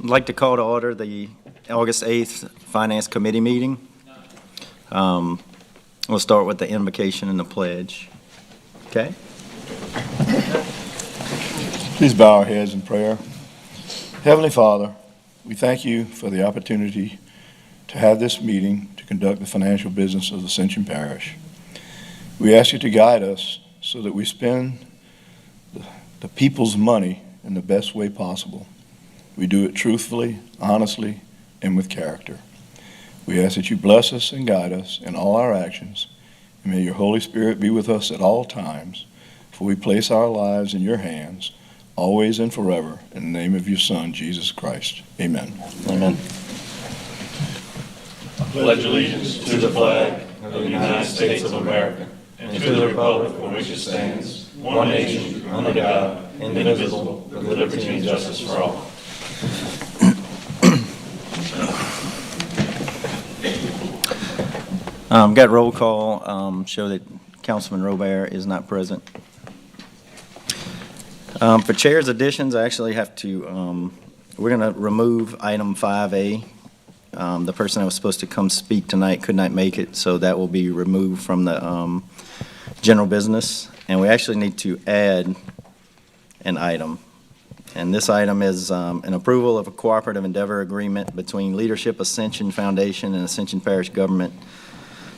I'd like to call to order the August 8th Finance Committee meeting. We'll start with the invocation and the pledge. Okay? Please bow our heads in prayer. Heavenly Father, we thank you for the opportunity to have this meeting to conduct the financial business of Ascension Parish. We ask you to guide us so that we spend the people's money in the best way possible. We do it truthfully, honestly, and with character. We ask that you bless us and guide us in all our actions, and may your Holy Spirit be with us at all times, for we place our lives in your hands, always and forever, in the name of your Son, Jesus Christ. Amen. Amen. I pledge allegiance to the flag of the United States of America and to the republic for which it stands, one nation, under God, indivisible, with liberty and justice for all. Got roll call. Show that Councilman Robert is not present. For chairs additions, I actually have to, we're going to remove item 5A. The person that was supposed to come speak tonight could not make it, so that will be removed from the general business. And we actually need to add an item. And this item is an approval of a cooperative endeavor agreement between Leadership Ascension Foundation and Ascension Parish Government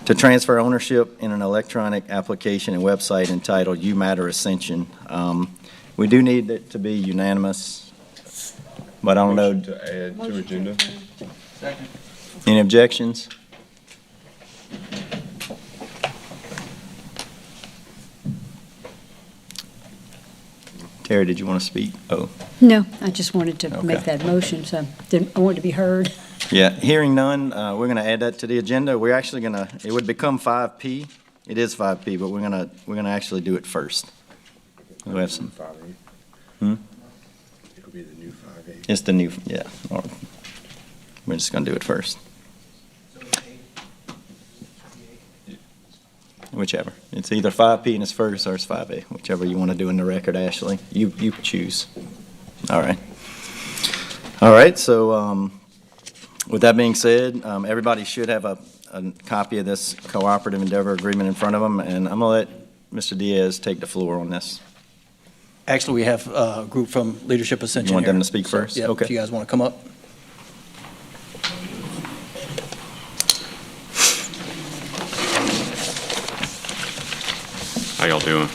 to transfer ownership in an electronic application and website entitled You Matter Ascension. We do need it to be unanimous, but I don't know. To add to agenda. Second. Any objections? Terry, did you want to speak? Oh, No, I just wanted to Okay. make that motion, so I wanted to be heard. yeah. Hearing none, we're going to add that to the agenda. We're actually going to. It would become 5P. It is 5P, but we're going to actually do it first. We have some. 5A. It'll be the new 5A. It's the new. Yeah. We're just going to do it first. Whichever. It's either 5P and it's first or it's 5A, whichever you want to do in the record, Ashley. You choose. All right. All right, so with that being said, everybody should have a copy of this cooperative endeavor agreement in front of them, and I'm going to let Mr. Diaz take the floor on this. Actually, we have a group from Leadership Ascension You want here. them to speak first? Yeah, Okay. if you guys want to come up. How y'all doing?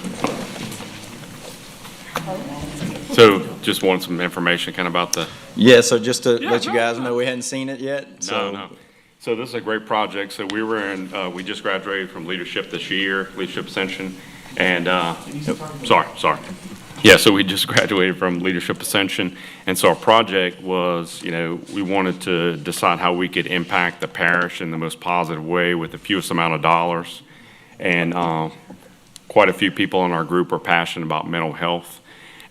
So just wanted some information kind of about the... Yeah, so just to Yeah, let you no, guys no. know, we hadn't seen it yet. So. No. So this is a great project. So we were in, we just graduated from leadership this year, Leadership Ascension. And, sorry. Yeah, so we just graduated from Leadership Ascension. And so our project was, we wanted to decide how we could impact the parish in the most positive way with the fewest amount of dollars. And quite a few people in our group are passionate about mental health.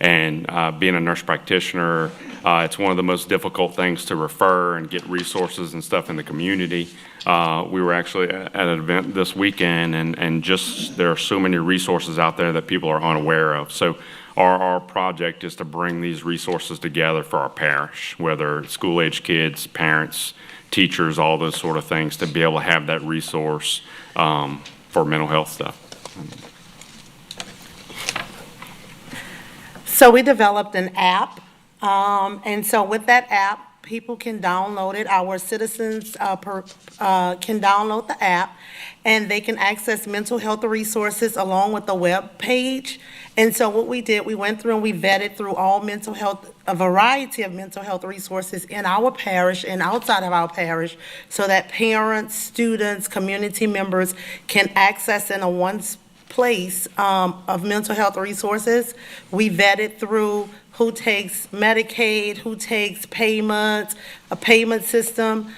And being a nurse practitioner, it's one of the most difficult things to refer and get resources and stuff in the community. We were actually at an event this weekend, and just there are so many resources out there that people are unaware of. So our project is to bring these resources together for our parish, whether school-age kids, parents, teachers, all those sort of things, to be able to have that resource for mental health stuff. So we developed an app, and so with that app, people can download it. Our citizens can download the app, and they can access mental health resources along with the web page. And so what we did, we went through and we vetted through all mental health, a variety of mental health resources in our parish and outside of our parish, so that parents, students, community members can access in a one place of mental health resources. We vetted through who takes Medicaid, who takes payments, a payment system.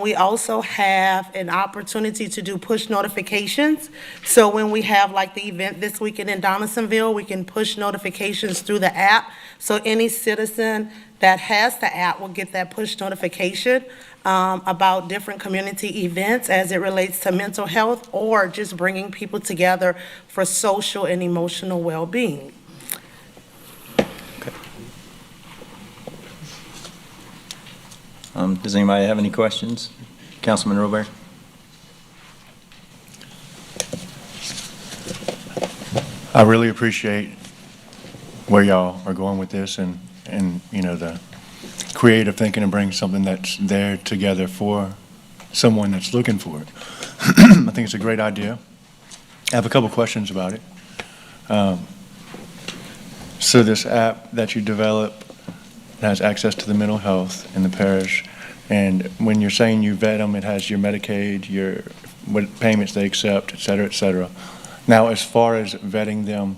We also have an opportunity to do push notifications. So when we have like the event this weekend in Donaldsonville, we can push notifications through the app. So any citizen that has the app will get that push notification about different community events as it relates to mental health or just bringing people together for social and emotional well-being. Does anybody have any questions? Councilman Robert? I really appreciate where y'all are going with this and you know, the creative thinking and bring something that's there together for someone that's looking for it. I think it's a great idea. I have a couple questions about it. So this app that you develop has access to the mental health in the parish, and when you're saying you vet them, it has your Medicaid, your what payments they accept, et cetera, et cetera. Now, as far as vetting them,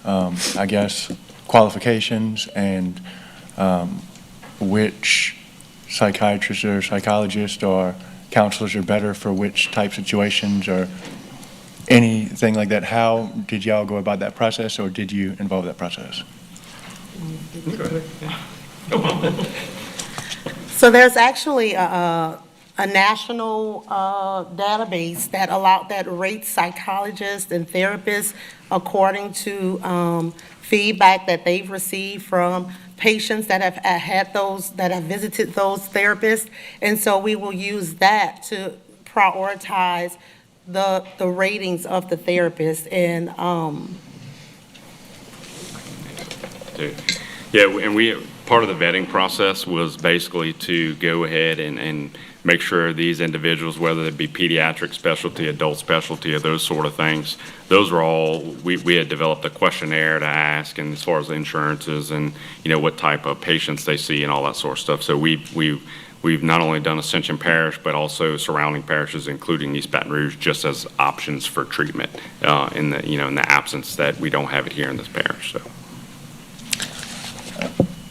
I guess qualifications and which psychiatrists or psychologists or counselors are better for which type situations or anything like that, how did y'all go about that process, or did you involve that process? So there's actually a national database that rates psychologists and therapists according to feedback that they've received from patients that have visited those therapists. And so we will use that to prioritize the ratings of the therapist. And Yeah, and part of the vetting process was basically to go ahead and make sure these individuals, whether it be pediatric specialty, adult specialty, or those sort of things, those were all, we had developed a questionnaire to ask, and as far as the insurances and, you know, what type of patients they see and all that sort of stuff. So we've not only done Ascension Parish, but also surrounding parishes, including East Baton Rouge, just as options for treatment in the absence that we don't have it here in this parish. So.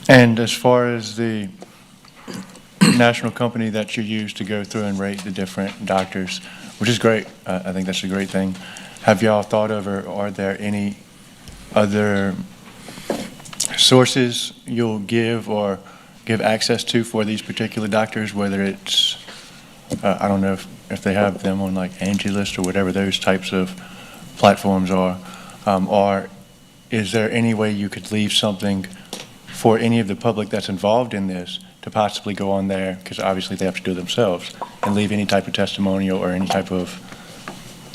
And as far as the national company that you use to go through and rate the different doctors, which is great, I think that's a great thing. Have y'all thought of, or are there any other sources you'll give or give access to for these particular doctors, whether it's, I don't know if they have them on like AngieList or whatever those types of platforms are, or is there any way you could leave something for any of the public that's involved in this to possibly go on there, because obviously they have to do it themselves, and leave any type of testimonial or any type of,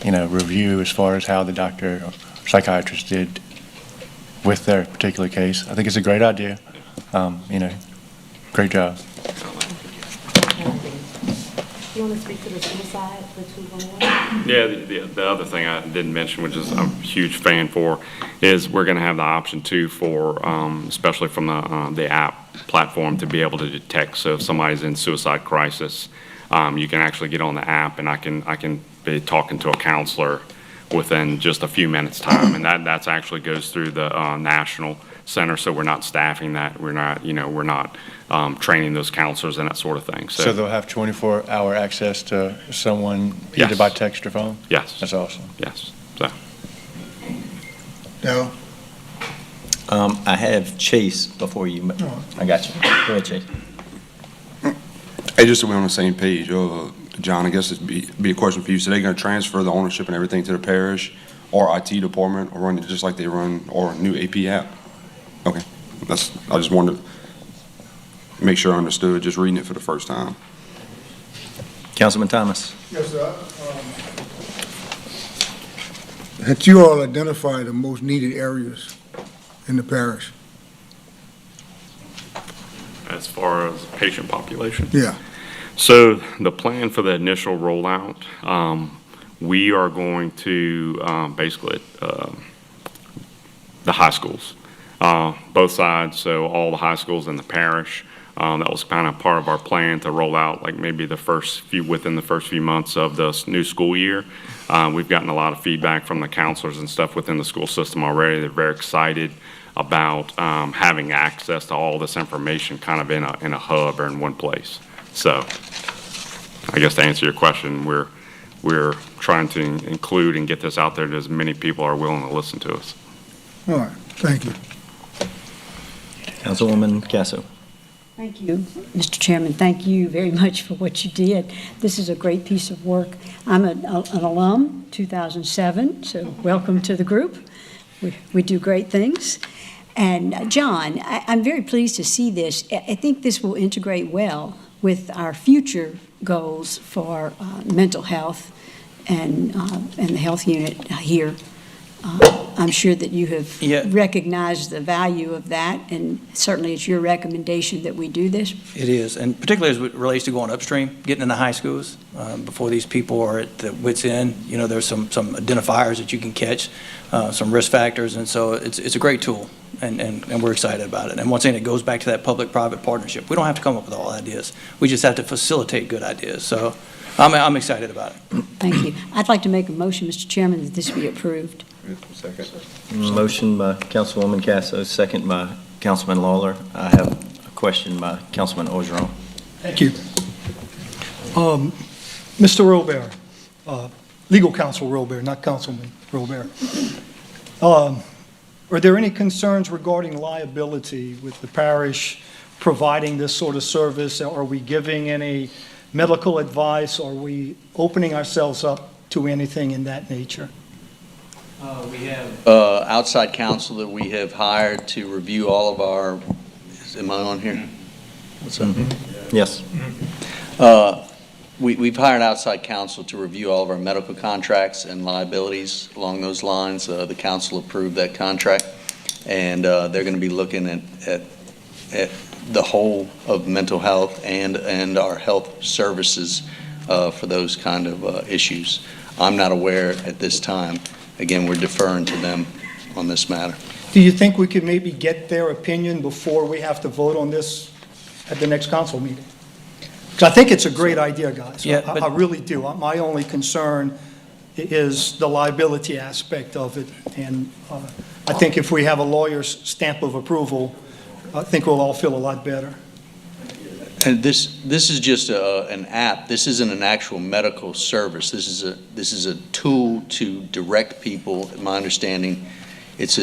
review as far as how the doctor or psychiatrist did with their particular case? I think it's a great idea. Great job. you want to speak to the suicide, the 211? Yeah, the other thing I didn't mention, which is I'm a huge fan for, is we're going to have the option too for, especially from the app platform, to be able to detect. So if somebody's in suicide crisis, you can actually get on the app, and I can be talking to a counselor within just a few minutes time, and that's actually goes through the national center. So we're not staffing that. We're not training those counselors and that sort of thing. So they'll have 24-hour access to someone either Yes. by text or phone? Yes. That's awesome. Yes. So. No. I have Chase before you. I got you. Go ahead, Chase. Hey, just so we're on the same page, John, I guess it'd be a question for you. So they're going to transfer the ownership and everything to the parish or IT department, or run it just like they run or a new AP app? Okay. I just wanted to make sure I understood, just reading it for the first time. Councilman Thomas. Yes, sir. Had you all identified the most needed areas in the parish? As far as patient population? Yeah. So the plan for the initial rollout, we are going to basically the high schools, both sides, so all the high schools in the parish. That was kind of part of our plan to roll out, like maybe within the first few months of the new school year. We've gotten a lot of feedback from the counselors and stuff within the school system already. They're very excited about having access to all this information kind of in a hub or in one place. So I guess to answer your question, we're trying to include and get this out there to as many people are willing to listen to us. All right, thank you. Councilwoman Casso. Thank you, Mr. Chairman. Thank you very much for what you did. This is a great piece of work. I'm an alum, 2007, so welcome to the group. We do great things. And John, I'm very pleased to see this. I think this will integrate well with our future goals for mental health and the health unit here. I'm sure that you have Yeah. recognized the value of that, and certainly it's your recommendation that we do this. It is, and particularly as it relates to going upstream, getting into high schools, before these people are at the wits' end. You know, there's some identifiers that you can catch, some risk factors, and so it's a great tool, and we're excited about it. And once again, it goes back to that public-private partnership. We don't have to come up with all ideas. We just have to facilitate good ideas. So I'm excited about it. Thank you. I'd like to make a motion, Mr. Chairman, that this be approved. Second. Motion by Councilwoman Casso, second by Councilman Lawler. I have a question by Councilman Orgeron. Thank you. Mr. Robert, legal counsel Robert, not Councilman Robert. Are there any concerns regarding liability with the parish providing this sort of service? Are we giving any medical advice? Are we opening ourselves up to anything in that nature? We have outside counsel that we have hired to review all of our, am I on here? What's up? Yes. We've hired outside counsel to review all of our medical contracts and liabilities along those lines. The council approved that contract, and they're going to be looking at the whole of mental health and our health services for those kind of issues. I'm not aware at this time. Again, we're deferring to them on this matter. Do you think we could maybe get their opinion before we have to vote on this at the next council meeting? Because I think it's a great idea, guys. Yeah, I really do. My only concern is the liability aspect of it. And I think if we have a lawyer's stamp of approval, I think we'll all feel a lot better. And this is just an app. This isn't an actual medical service. This is a tool to direct people. In my understanding, it's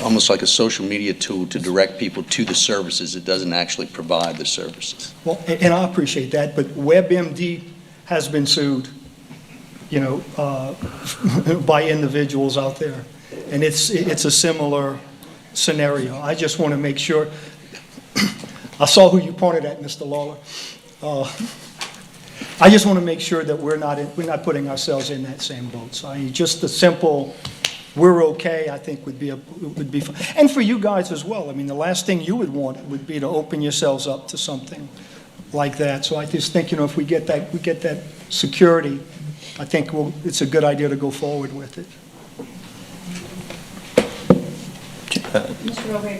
almost like a social media tool to direct people to the services. It doesn't actually provide the services. Well, and I appreciate that, but WebMD has been sued, by individuals out there, and it's a similar scenario. I just want to make sure. I saw who you pointed at, Mr. Lawler. I just want to make sure that we're not putting ourselves in that same boat. So just the simple, we're okay, I think would be fine. And for you guys as well. I mean, the last thing you would want would be to open yourselves up to something like that. So I just think, if we get that security, I think it's a good idea to go forward with it. Mr. Robert,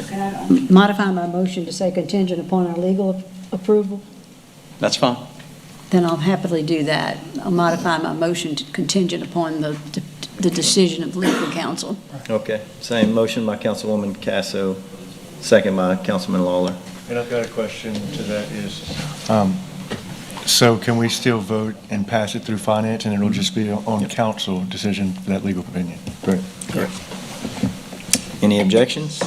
can I modify my motion to say contingent upon our legal approval? That's fine. Then I'll happily do that. I'll modify my motion to contingent upon the decision of legal counsel. Okay. Same motion by Councilwoman Casso, second by Councilman Lawler. And I've got a question to that is, so can we still vote and pass it through finance, and it'll just be on council decision for that legal opinion? Great. Any objections?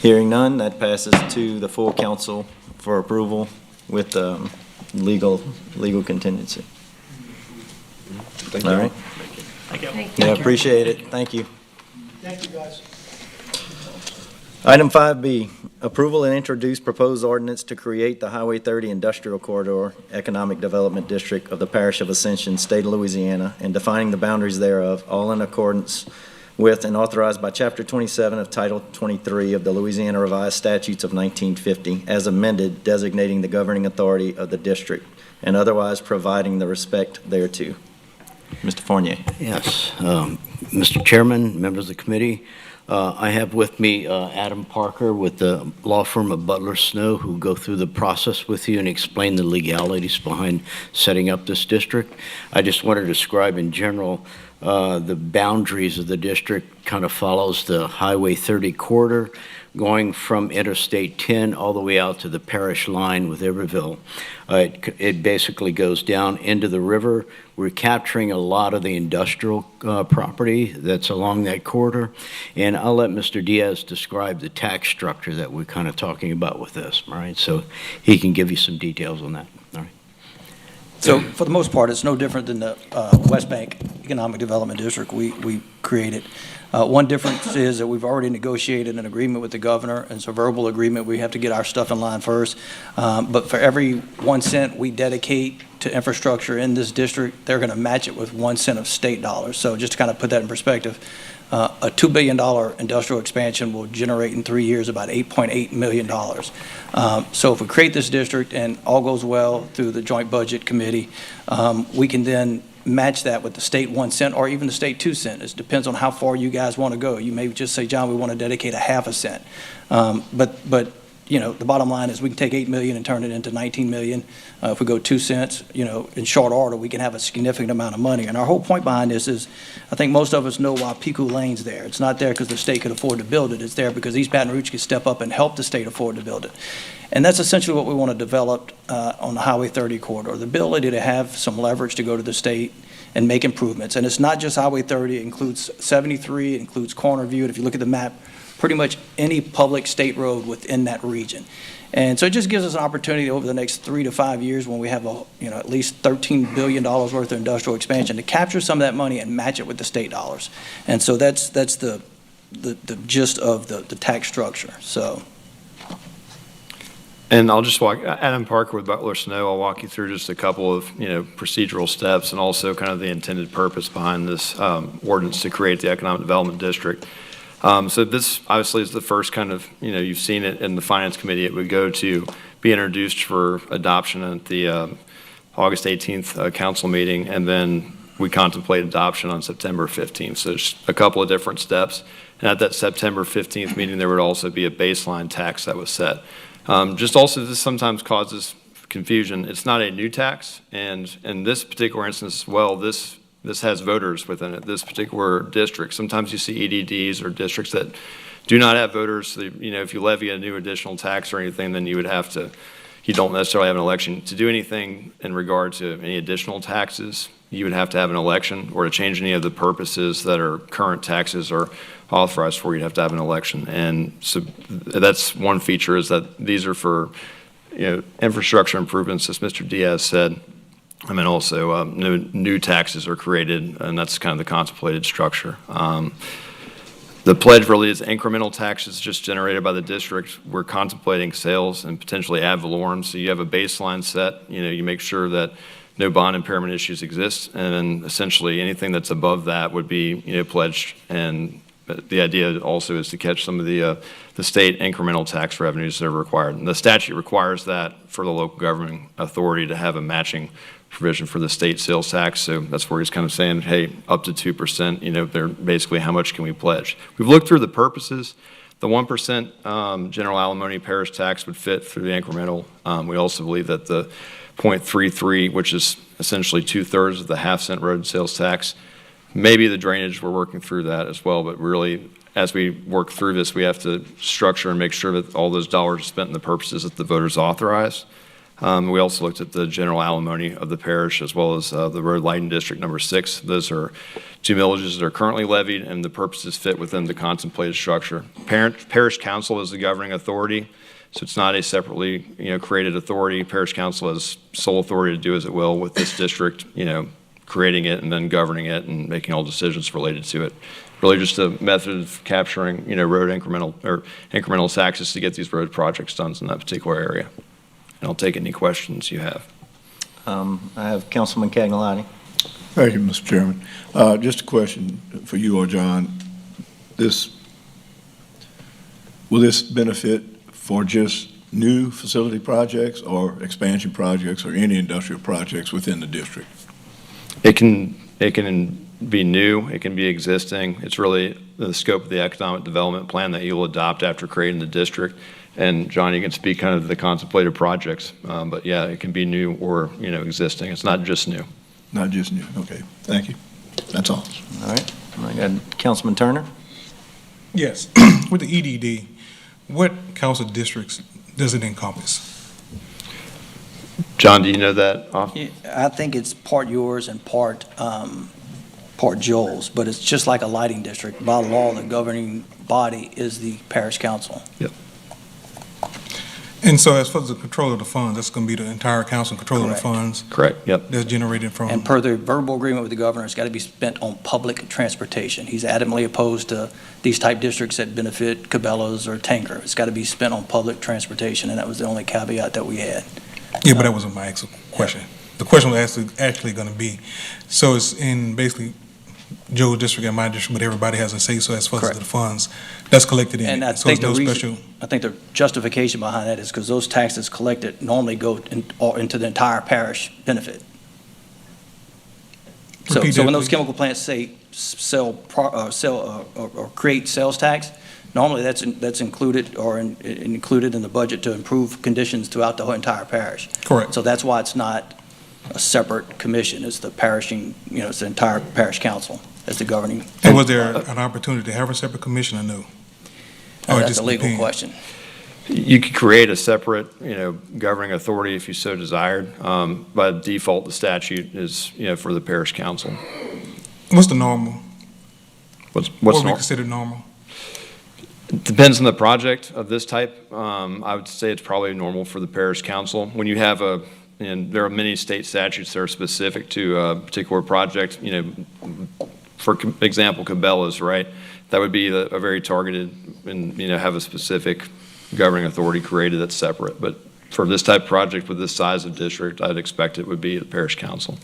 Hearing none, that passes to the full council for approval with legal contingency. All right? Thank you. Yeah, appreciate it. Thank you. Thank you, guys. Item 5B, approval and introduce proposed ordinance to create the Highway 30 Industrial Corridor Economic Development District of the Parish of Ascension, State of Louisiana, and defining the boundaries thereof, all in accordance with and authorized by Chapter 27 of Title 23 of the Louisiana Revised Statutes of 1950, as amended, designating the governing authority of the district, and otherwise providing the respect thereto. Mr. Fournier. Yes. Mr. Chairman, members of the committee, I have with me Adam Parker with the law firm of Butler Snow, who go through the process with you and explain the legalities behind setting up this district. I just want to describe in general the boundaries of the district. Kind of follows the Highway 30 corridor, going from Interstate 10 all the way out to the Parish line with Iberville. It basically goes down into the river. We're capturing a lot of the industrial property that's along that corridor. And I'll let Mr. Diaz describe the tax structure that we're kind of talking about with this, all right? So he can give you some details on that, all right? So for the most part, it's no different than the West Bank economic development district we created. One difference is that we've already negotiated an agreement with the governor, and it's a verbal agreement. We have to get our stuff in line first. But for every 1 cent we dedicate to infrastructure in this district, they're going to match it with 1 cent of state dollars. So just to kind of put that in perspective, a $2 billion industrial expansion will generate in 3 years about $8.8 million. So if we create this district and all goes well through the Joint Budget Committee, we can then match that with the state 1 cent or even the state 2 cent. It depends on how far you guys want to go. You may just say, John, we want to dedicate a half a cent. But you know, the bottom line is we can take 8 million and turn it into 19 million. If we go 2 cents, you know, in short order, we can have a significant amount of money. And our whole point behind this is, I think most of us know why Pico Lane's there. It's not there because the state could afford to build it. It's there because East Baton Rouge could step up and help the state afford to build it. And that's essentially what we want to develop on the Highway 30 corridor, the ability to have some leverage to go to the state and make improvements. And it's not just Highway 30, it includes 73, it includes Cornerview. And if you look at the map, pretty much any public state road within that region. And so it just gives us an opportunity over the next 3 to 5 years when we have at least $13 billion worth of industrial expansion to capture some of that money and match it with the state dollars. And so that's the gist of the tax structure. So. And I'll just Adam Parker with Butler Snow. I'll walk you through just a couple of, procedural steps and also kind of the intended purpose behind this ordinance to create the Economic Development District. So this obviously is the first kind of, you've seen it in the Finance Committee. It would go to be introduced for adoption at the August 18th council meeting, and then we contemplate adoption on September 15th. So there's a couple of different steps. And at that September 15th meeting, there would also be a baseline tax that was set. Just also, this sometimes causes confusion. It's not a new tax, and in this particular instance, well, this has voters within it, this particular district. Sometimes you see EDDs or districts that do not have voters. So, if you levy a new additional tax or anything, then you don't necessarily have an election. To do anything in regard to any additional taxes, you would have to have an election, or to change any of the purposes that are current taxes or authorized for, you'd have to have an election. And so that's one feature, is that these are for infrastructure improvements, as Mr. Diaz said. I mean, also new taxes are created, and that's kind of the contemplated structure. The pledge really is incremental taxes just generated by the district. We're contemplating sales and potentially ad valorem. So you have a baseline set. You make sure that no bond impairment issues exist, and then essentially anything that's above that would be pledged. And the idea also is to catch some of the state incremental tax revenues that are required. And the statute requires that for the local governing authority to have a matching provision for the state sales tax. So that's where he's kind of saying, hey, up to 2%, they're basically how much can we pledge? We've looked through the purposes. The 1% general alimony parish tax would fit through the incremental. We also believe that the 0.33, which is essentially 2/3 of the half-cent road sales tax, maybe the drainage, we're working through that as well, but really, as we work through this, we have to structure and make sure that all those dollars are spent in the purposes that the voters authorize. We also looked at the general alimony of the parish, as well as the road lighting district number 6. Those are 2 millages that are currently levied, and the purposes fit within the contemplated structure. Parish council is the governing authority, so it's not a separately created authority. Parish council has sole authority to do as it will with this district, creating it and then governing it and making all decisions related to it. Really just a method of capturing, road incremental taxes to get these road projects done in that particular area. And I'll take any questions you have. I have Councilman Cagnolati. Thank you, Mr. Chairman. Just a question for you or John. Will this benefit for just new facility projects or expansion projects or any industrial projects within the district? It can be new, it can be existing. It's really the scope of the economic development plan that you'll adopt after creating the district. And John, you can speak kind of the contemplated projects, but yeah, it can be new or existing. It's not just new. Not just new. Okay, thank you. That's all. All right. I got Councilman Turner. Yes. With the EDD, what council districts does it encompass? John, do you know that off? Yeah, I think it's part yours and part Joel's, but it's just like a lighting district. By law, the governing body is the parish council. Yep. And so as far as the control of the funds, that's going to be the entire council control of the Correct. funds Correct, yep. that's generated from? And per the verbal agreement with the governor, it's got to be spent on public transportation. He's adamantly opposed to these type districts that benefit Cabela's or Tanger. It's got to be spent on public transportation, and that was the only caveat that we had. Yeah, but that wasn't my actual question. The question was actually going to be, so it's in basically Joe's district and my district, but everybody has a say so as far as Correct. the funds that's collected in And I it. So think it's the no reason, special, I think the justification behind that is because those taxes collected normally go into the entire parish benefit. So Repeat so that, when those please. chemical plants say or create sales tax, normally that's included or included in the budget to improve conditions throughout the whole entire parish. correct. So that's why it's not a separate commission. It's the parishing, it's the entire parish council as the governing. And was there an opportunity to have a separate commission or no? Or it That's just a legal depends? question. You could create a separate, governing authority if you so desired. By default, the statute is, for the parish council. What's the normal? What's What would be normal? considered normal? Depends on the project of this type. I would say it's probably normal for the parish council. When you have and there are many state statutes that are specific to a particular project, for example, Cabela's, right? That would be a very targeted and, have a specific governing authority created that's separate. But for this type of project with this size of district, I'd expect it would be the parish council.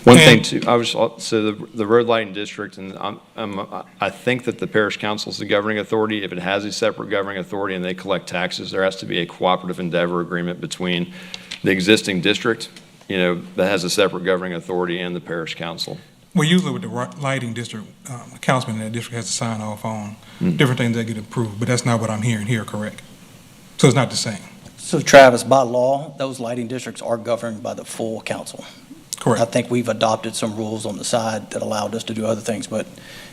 One thing too, so the road lighting district, and I think that the parish council is the governing authority. If it has a separate governing authority and they collect taxes, there has to be a cooperative endeavor agreement between the existing district, that has a separate governing authority, and the parish council. Well, usually with the lighting district, the councilman in that district has to sign off on different things that get approved, but that's not what I'm hearing here, correct? So it's not the same? So Travis, by law, those lighting districts are governed by the full council. Correct. I think we've adopted some rules on the side that allowed us to do other things, but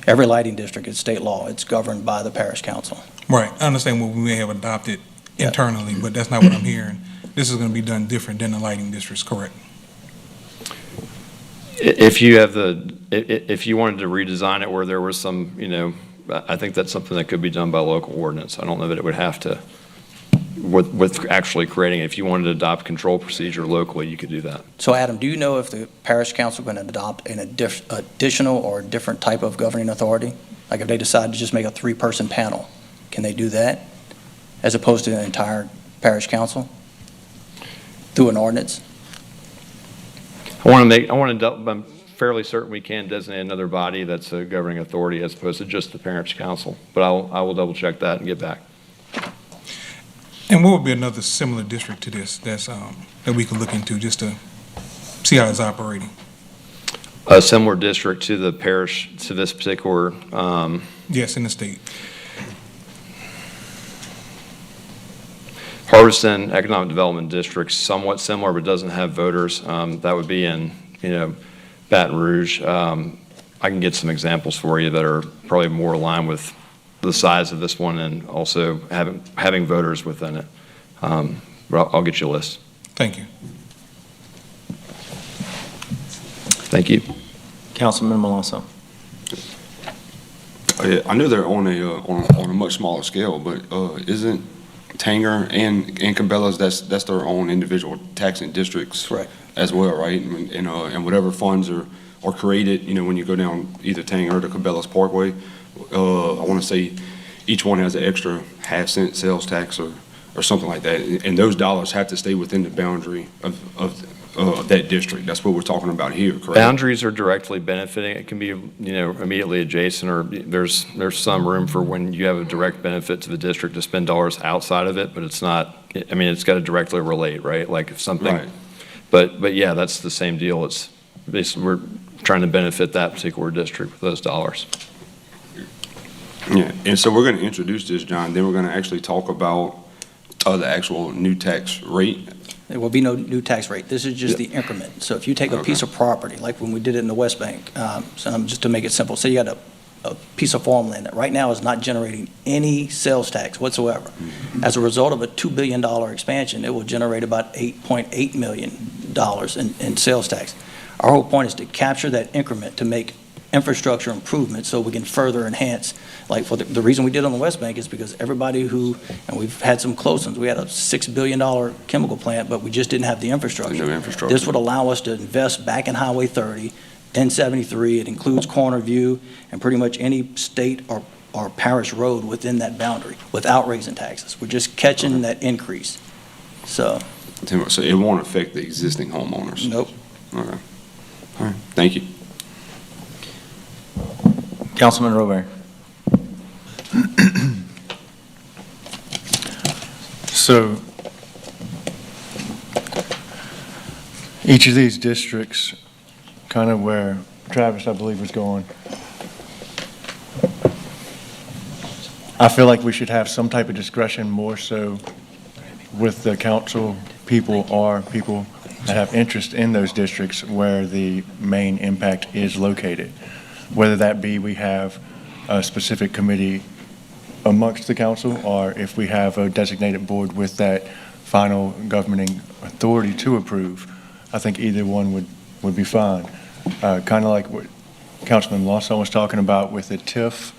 every lighting district is state law. It's governed by the parish council. Right, I understand what we may have adopted internally, but that's not what I'm hearing. This is going to be done different than the lighting districts, correct? If you have if you wanted to redesign it where there was some, I think that's something that could be done by local ordinance. I don't know that it would have to, with actually creating it. If you wanted to adopt control procedure locally, you could do that. So Adam, do you know if the parish council can adopt an additional or different type of governing authority? Like if they decide to just make a 3-person panel, can they do that as opposed to an entire parish council through an ordinance? I'm fairly certain we can designate another body that's a governing authority as opposed to just the parish council, but I will double check that and get back. And what would be another similar district to this that we could look into just to see how it's operating? A similar district to the parish, to this particular, Yes, in the state. Harveston Economic Development District, somewhat similar, but doesn't have voters. That would be in, Baton Rouge. I can get some examples for you that are probably more aligned with the size of this one and also having voters within it. But I'll get you a list. Thank you. Thank you. Councilman Malonzo. I know they're on a much smaller scale, but isn't Tanger and Cabela's, that's their own individual taxing districts Correct. as well, right? And whatever funds are created, when you go down either Tanger or the Cabela's Parkway, I want to say each one has an extra half-cent sales tax or something like that. And those dollars have to stay within the boundary of that district. That's what we're talking about here, correct? Boundaries are directly benefiting. It can be, immediately adjacent, or there's some room for when you have a direct benefit to the district to spend dollars outside of it, but it's not, it's got to directly relate, right? Like if something, Right. but yeah, that's the same deal. It's basically, we're trying to benefit that particular district with those dollars. Yeah, and so we're going to introduce this, John, then we're going to actually talk about the actual new tax rate. There will be no new tax rate. This is just the increment. So if you take a piece of property, like when we did it in the West Bank, just to make it simple, say you got a piece of farmland that right now is not generating any sales tax whatsoever. As a result of a $2 billion expansion, it will generate about $8.8 million in sales tax. Our whole point is to capture that increment to make infrastructure improvements so we can further enhance. Like for the reason we did on the West Bank is because everybody who, and we've had some close-ins, we had a $6 billion chemical plant, but we just didn't have the infrastructure. No infrastructure. This would allow us to invest back in Highway 30, 1073. It includes Corner View and pretty much any state or parish road within that boundary without raising taxes. We're just catching that increase. So, So it won't affect the existing homeowners? nope. Okay. All right, thank you. Councilman Robert. So each of these districts, kind of where Travis, I believe, was going, I feel like we should have some type of discretion more so with the council people or people that have interest in those districts where the main impact is located. Whether that be we have a specific committee amongst the council, or if we have a designated board with that final governing authority to approve, I think either one would be fine. Kind of like what Councilman Lawson was talking about with the TIF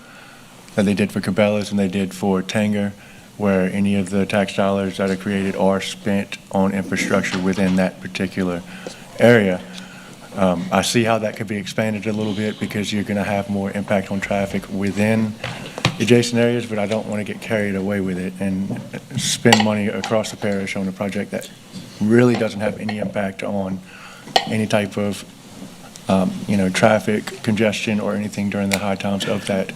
that they did for Cabela's and they did for Tanger, where any of the tax dollars that are created are spent on infrastructure within that particular area. I see how that could be expanded a little bit because you're going to have more impact on traffic within adjacent areas, but I don't want to get carried away with it and spend money across the parish on a project that really doesn't have any impact on any type of, traffic congestion or anything during the high times of that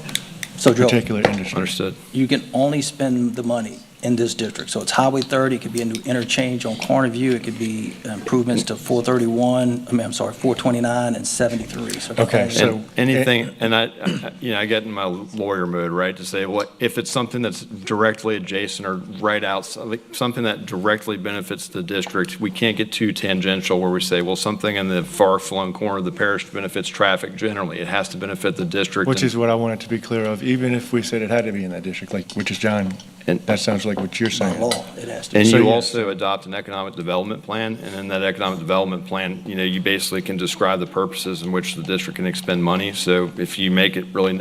So, Joe, particular industry. Understood. you can only spend the money in this district. So it's Highway 30, it could be a new interchange on Corner View, it could be improvements to 429 and 73. So Okay, depending- so- And anything, and I get in my lawyer mode, right, to say, well, if it's something that's directly adjacent or right outside, like something that directly benefits the district, we can't get too tangential where we say, well, something in the far-flung corner of the parish benefits traffic generally. It has to benefit the district. Which is what I wanted to be clear of, even if we said it had to be in that district, like, which is John, that sounds like what you're By saying. law, it has to. And So you yes. also adopt an economic development plan, and in that economic development plan, you basically can describe the purposes in which the district can expend money. So if you make it really,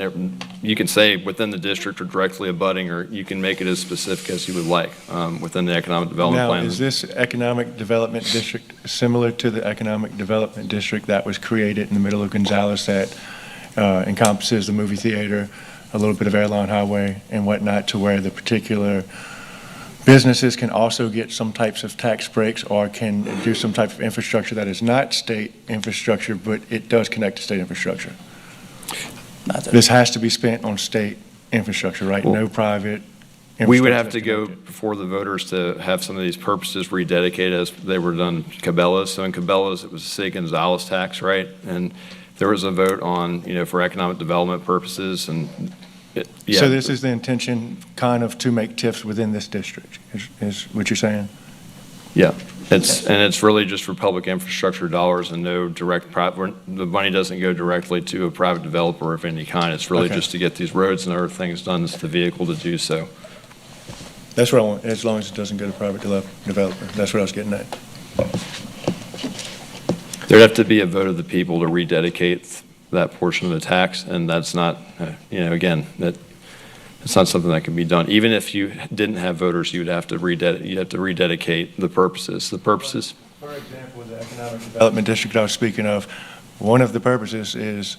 you can say within the district or directly abutting, or you can make it as specific as you would like within the economic development Now, plan. is this economic development district similar to the economic development district that was created in the middle of Gonzales that encompasses the movie theater, a little bit of Airline Highway and whatnot, to where the particular businesses can also get some types of tax breaks or can do some type of infrastructure that is not state infrastructure, but it does connect to state infrastructure? Not that- This has to be spent on state infrastructure, right? No private infrastructure. We would have to that's go connected. before the voters to have some of these purposes rededicated as they were done in Cabela's. So in Cabela's, it was the City Gonzales tax, right? And there was a vote on, for economic development purposes and So this is the intention, kind of, to make TIFs within this district, is what you're saying? Yeah, it's really just for public infrastructure dollars and no direct private, the money doesn't go directly to a private developer of any kind. It's really Okay. just to get these roads and other things done. It's the vehicle to do so. That's what I want, as long as it doesn't go to private developer. That's what I was getting at. There'd have to be a vote of the people to rededicate that portion of the tax, and that's not, again, it's not something that can be done. Even if you didn't have voters, you'd have to rededicate the purposes. The purposes. For example, the economic development district I was speaking of, one of the purposes is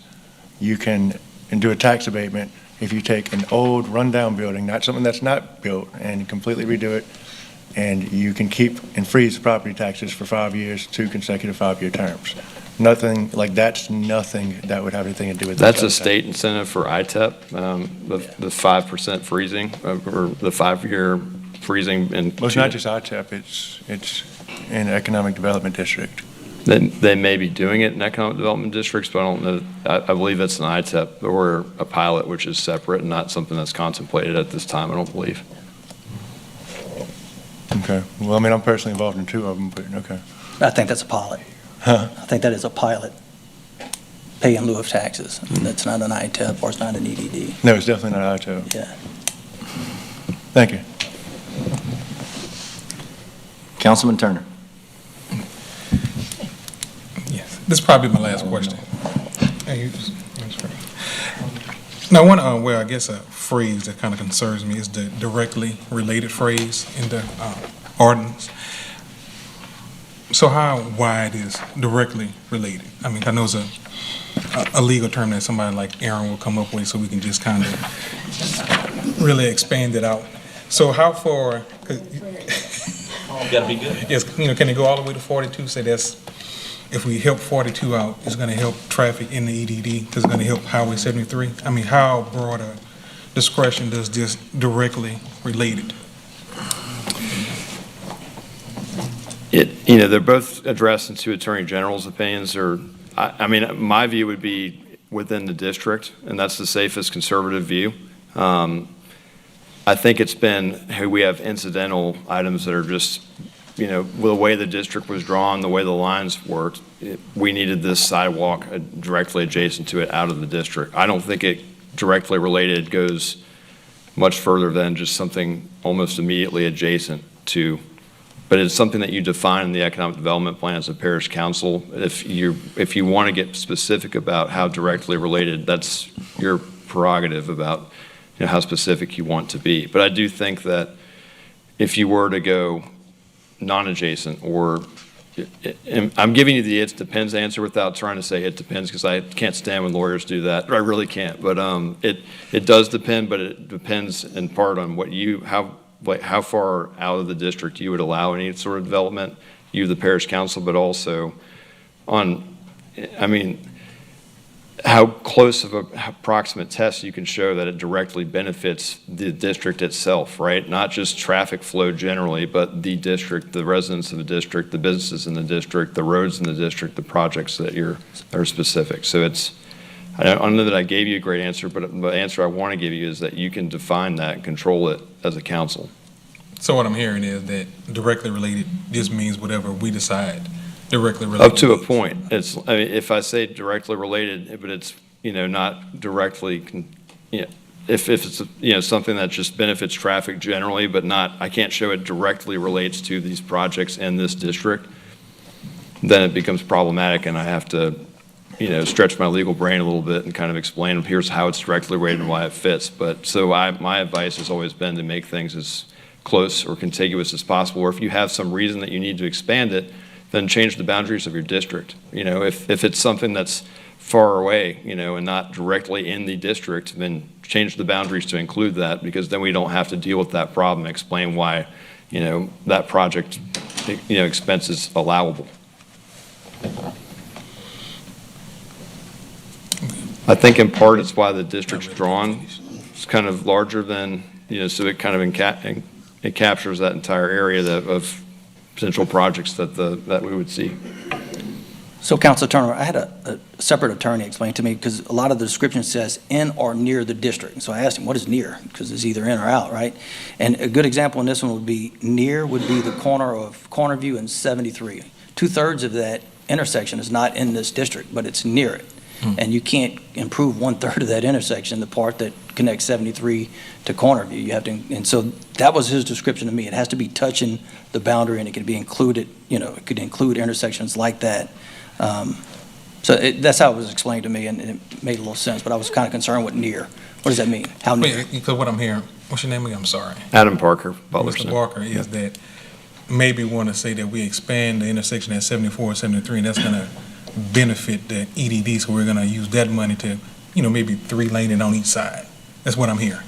you can do a tax abatement if you take an old rundown building, not something that's not built, and completely redo it, and you can keep and freeze property taxes for 5 years, 2 consecutive 5-year terms. Nothing, like that's nothing that would have anything to do with. That's a state incentive for ITEP, the 5% freezing, or the 5-year freezing. Well, it's not just ITEP, it's an economic development district. They may be doing it in economic development districts, but I don't know. I believe it's an ITEP or a pilot, which is separate and not something that's contemplated at this time, I don't believe. Okay, well, I mean, I'm personally involved in 2 of them, but okay. I think that's a pilot. Huh? I think that is a pilot, pay in lieu of taxes. That's not an ITEP or it's not an EDD. No, it's definitely not ITEP. Yeah. Thank you. Councilman Turner. Yes, this is probably my last question. Now, one, I guess a phrase that kind of concerns me is the directly related phrase in the ordinance. So how wide is directly related? I mean, I know it's a legal term that somebody like Aaron will come up with, so we can just kind of really expand it out. So how far? Gotta be good. Yes, can it go all the way to 42? Say that's, if we help 42 out, it's gonna help traffic in the EDD, because it's gonna help Highway 73? I mean, how broad a discretion does this directly related? They're both addressed in two Attorney General's opinions, or, I mean, my view would be within the district, and that's the safest conservative view. I think it's been, hey, we have incidental items that are just, the way the district was drawn, the way the lines worked, we needed this sidewalk directly adjacent to it out of the district. I don't think it directly related goes much further than just something almost immediately adjacent to, but it's something that you define in the economic development plan as a parish council. If you want to get specific about how directly related, that's your prerogative about how specific you want to be. But I do think that if you were to go non-adjacent, or I'm giving you the it depends answer without trying to say it depends, because I can't stand when lawyers do that. I really can't. But it does depend, but it depends in part on how far out of the district you would allow any sort of development, you the parish council, but also on, how close of a approximate test you can show that it directly benefits the district itself, right? Not just traffic flow generally, but the district, the residents of the district, the businesses in the district, the roads in the district, the projects that are specific. So I don't know that I gave you a great answer, but the answer I want to give you is that you can define that and control it as a council. So what I'm hearing is that directly related just means whatever we decide directly related. Up to a point. If I say directly related, but it's, not directly, if it's, something that just benefits traffic generally, but I can't show it directly relates to these projects in this district, then it becomes problematic, and I have to, stretch my legal brain a little bit and kind of explain, here's how it's directly related and why it fits. But so my advice has always been to make things as close or contiguous as possible, or if you have some reason that you need to expand it, then change the boundaries of your district. If it's something that's far away, and not directly in the district, then change the boundaries to include that, because then we don't have to deal with that problem, explain why, that project, expense is allowable. I think in part it's why the district's drawn. It's kind of larger than, so it kind of it captures that entire area of potential projects that we would see. So, Councilor Turner, I had a separate attorney explain to me, because a lot of the description says in or near the district. So I asked him, what is near? Because it's either in or out, right? And a good example in this one would be, near would be the corner of Cornerview and 73. 2/3 of that intersection is not in this district, but it's near it. And you can't improve 1/3 of that intersection, the part that connects 73 to Cornerview. You have to, and so that was his description to me. It has to be touching the boundary, and it can be included, it could include intersections like that. So that's how it was explained to me, and it made a little sense, but I was kind of concerned with near. What does that mean? How near? Because what I'm hearing, what's your name again? I'm sorry. Adam Parker, Butler. Mr. Parker, is that maybe want to say that we expand the intersection at 74 and 73, and that's going to benefit the EDD, so we're going to use that money to, maybe 3-lane it on each side. That's what I'm hearing.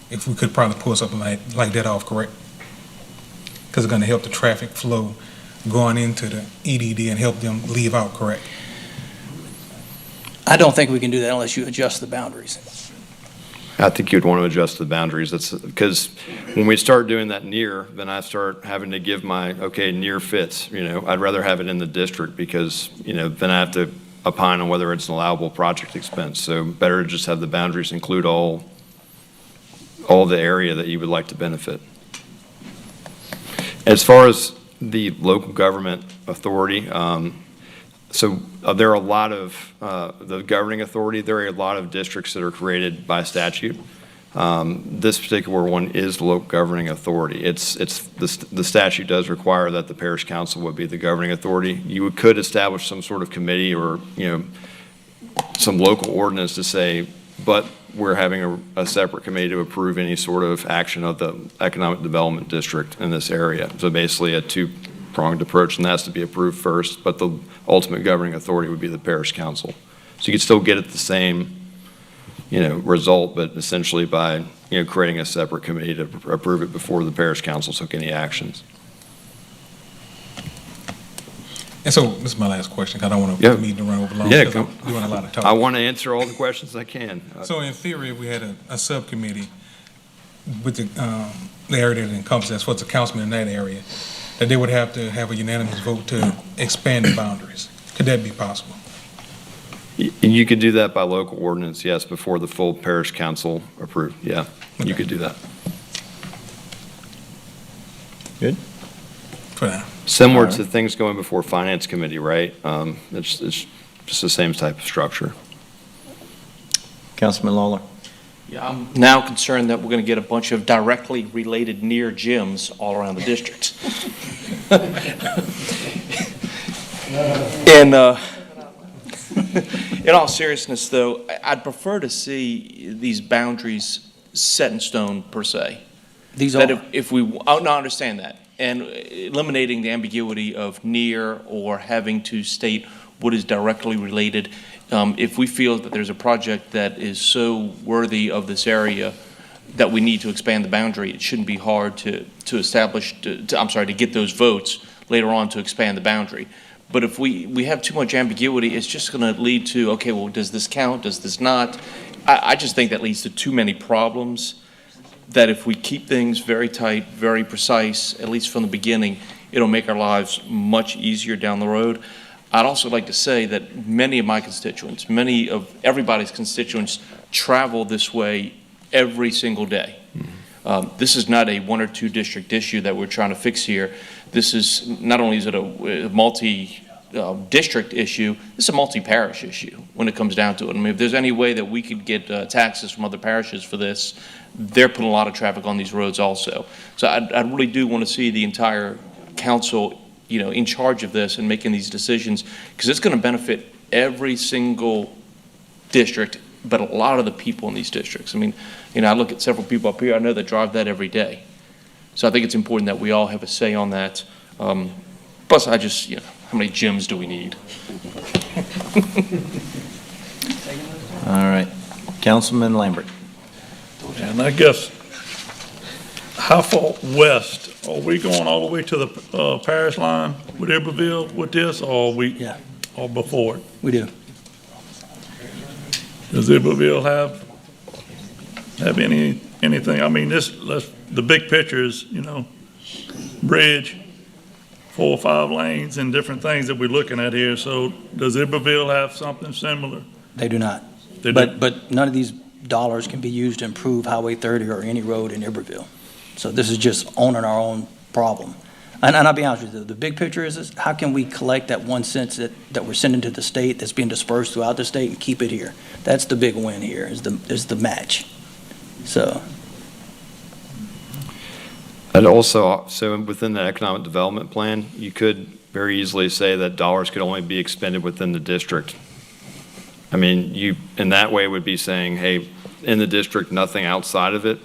If we could probably pull something like that off, correct? Because it's going to help the traffic flow going into the EDD and help them leave out, correct? I don't think we can do that unless you adjust the boundaries. I think you'd want to adjust the boundaries. That's because when we start doing that near, then I start having to give near fits. I'd rather have it in the district, because, then I have to opine on whether it's an allowable project expense. So better to just have the boundaries include all the area that you would like to benefit. As far as the local government authority, there are a lot of the governing authority. There are a lot of districts that are created by statute. This particular one is the local governing authority. The statute does require that the parish council would be the governing authority. You could establish some sort of committee or some local ordinance to say, but we're having a separate committee to approve any sort of action of the economic development district in this area. So basically a two-pronged approach, and that's to be approved first, but the ultimate governing authority would be the parish council. So you could still get at the same, result, but essentially by, creating a separate committee to approve it before the parish council took any actions. And so, this is my last question, because I don't want Yeah. the meeting to run over long. Yeah, because I'm doing a lot of talking. I want to answer all the questions I can. So in theory, if we had a subcommittee with the area that encompasses, that's what's the councilman in that area, that they would have to have a unanimous vote to expand the boundaries. Could that be possible? You could do that by local ordinance, yes, before the full parish council approved. Yeah, you could do that. Good. For now. Similar All right. to things going before finance committee, right? It's just the same type of structure. Councilman Lawler. Yeah, I'm now concerned that we're going to get a bunch of directly related near gyms all around the district. And in all seriousness, though, I'd prefer to see these boundaries set in stone per se. These That are. if we, oh, no, I understand that. And eliminating the ambiguity of near or having to state what is directly related. If we feel that there's a project that is so worthy of this area that we need to expand the boundary, it shouldn't be hard to establish, to get those votes later on to expand the boundary. But if we have too much ambiguity, it's just going to lead to, okay, well, does this count? Does this not? I just think that leads to too many problems, that if we keep things very tight, very precise, at least from the beginning, it'll make our lives much easier down the road. I'd also like to say that many of my constituents, many of everybody's constituents travel this way every single day. This is not a 1 or 2 district issue that we're trying to fix here. This is, not only is it a multi-district issue, this is a multi-parish issue when it comes down to it. I mean, if there's any way that we could get taxes from other parishes for this, they're putting a lot of traffic on these roads also. So I really do want to see the entire council, in charge of this and making these decisions, because it's going to benefit every single district, but a lot of the people in these districts. I mean, I look at several people up here, I know that drive that every day. So I think it's important that we all have a say on that. Plus, I just, how many gyms do we need? All right. Councilman Lambert. And I guess, how far west, are we going all the way to the parish line with Iberville with this, or or before it? We do. Does Iberville have anything? I mean, the big picture is, bridge, 4 or 5 lanes and different things that we're looking at here. So does Iberville have something similar? They do not. They do. But none of these dollars can be used to improve Highway 30 or any road in Iberville. So this is just owning our own problem. And I'll be honest with you, the big picture is how can we collect that 1 cent that we're sending to the state that's being dispersed throughout the state and keep it here? That's the big win here, is the match. So. And also, so within the economic development plan, you could very easily say that dollars could only be expended within the district. I mean, you, in that way, would be saying, hey, in the district, nothing outside of it.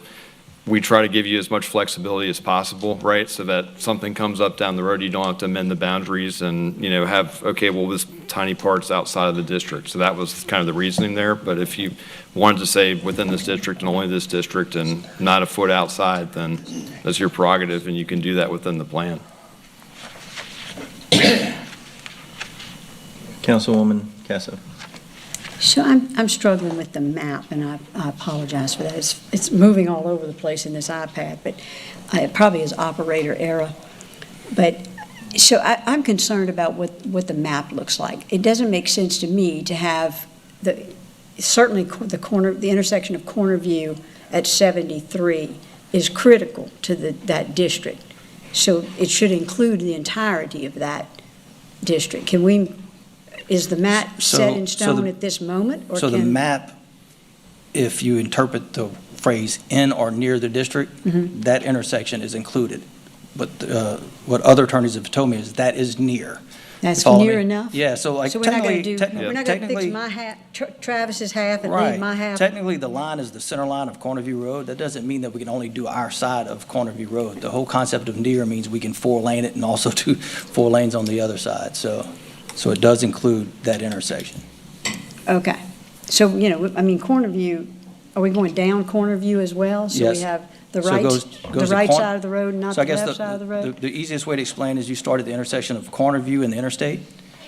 We try to give you as much flexibility as possible, right? So that something comes up down the road, you don't have to amend the boundaries and, okay, well, this tiny part's outside of the district. So that was kind of the reasoning there. But if you wanted to say within this district and only this district and not a foot outside, then that's your prerogative and you can do that within the plan. Councilwoman Casso. So I'm struggling with the map, and I apologize for that. It's moving all over the place in this iPad, but it probably is operator error. But so I'm concerned about what the map looks like. It doesn't make sense to me to have certainly the intersection of Cornerview at 73 is critical to that district. So it should include the entirety of that district. Is the map set in stone at this moment? Or So the map, if you interpret the phrase in or near the district, that intersection is included. But what other attorneys have told me is that is near. That's Follow near me? enough? Yeah, so like So we're not going to technically, we're not going to fix technically- my half, Travis's half and Right. leave my half? Technically, the line is the center line of Cornerview Road. That doesn't mean that we can only do our side of Cornerview Road. The whole concept of near means we can four-lane it and also do 4 lanes on the other side. So it does include that intersection. Okay. So, you know, I mean, Cornerview, are we going down Cornerview as well? So Yes. we have the So it right, goes the to right Corn- side of the road, not So I the guess left side of the road? The easiest way to explain is you start at the intersection of Cornerview and the interstate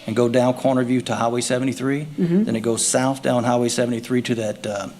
and go down Cornerview to Highway 73. Then it goes south down Highway 73 to that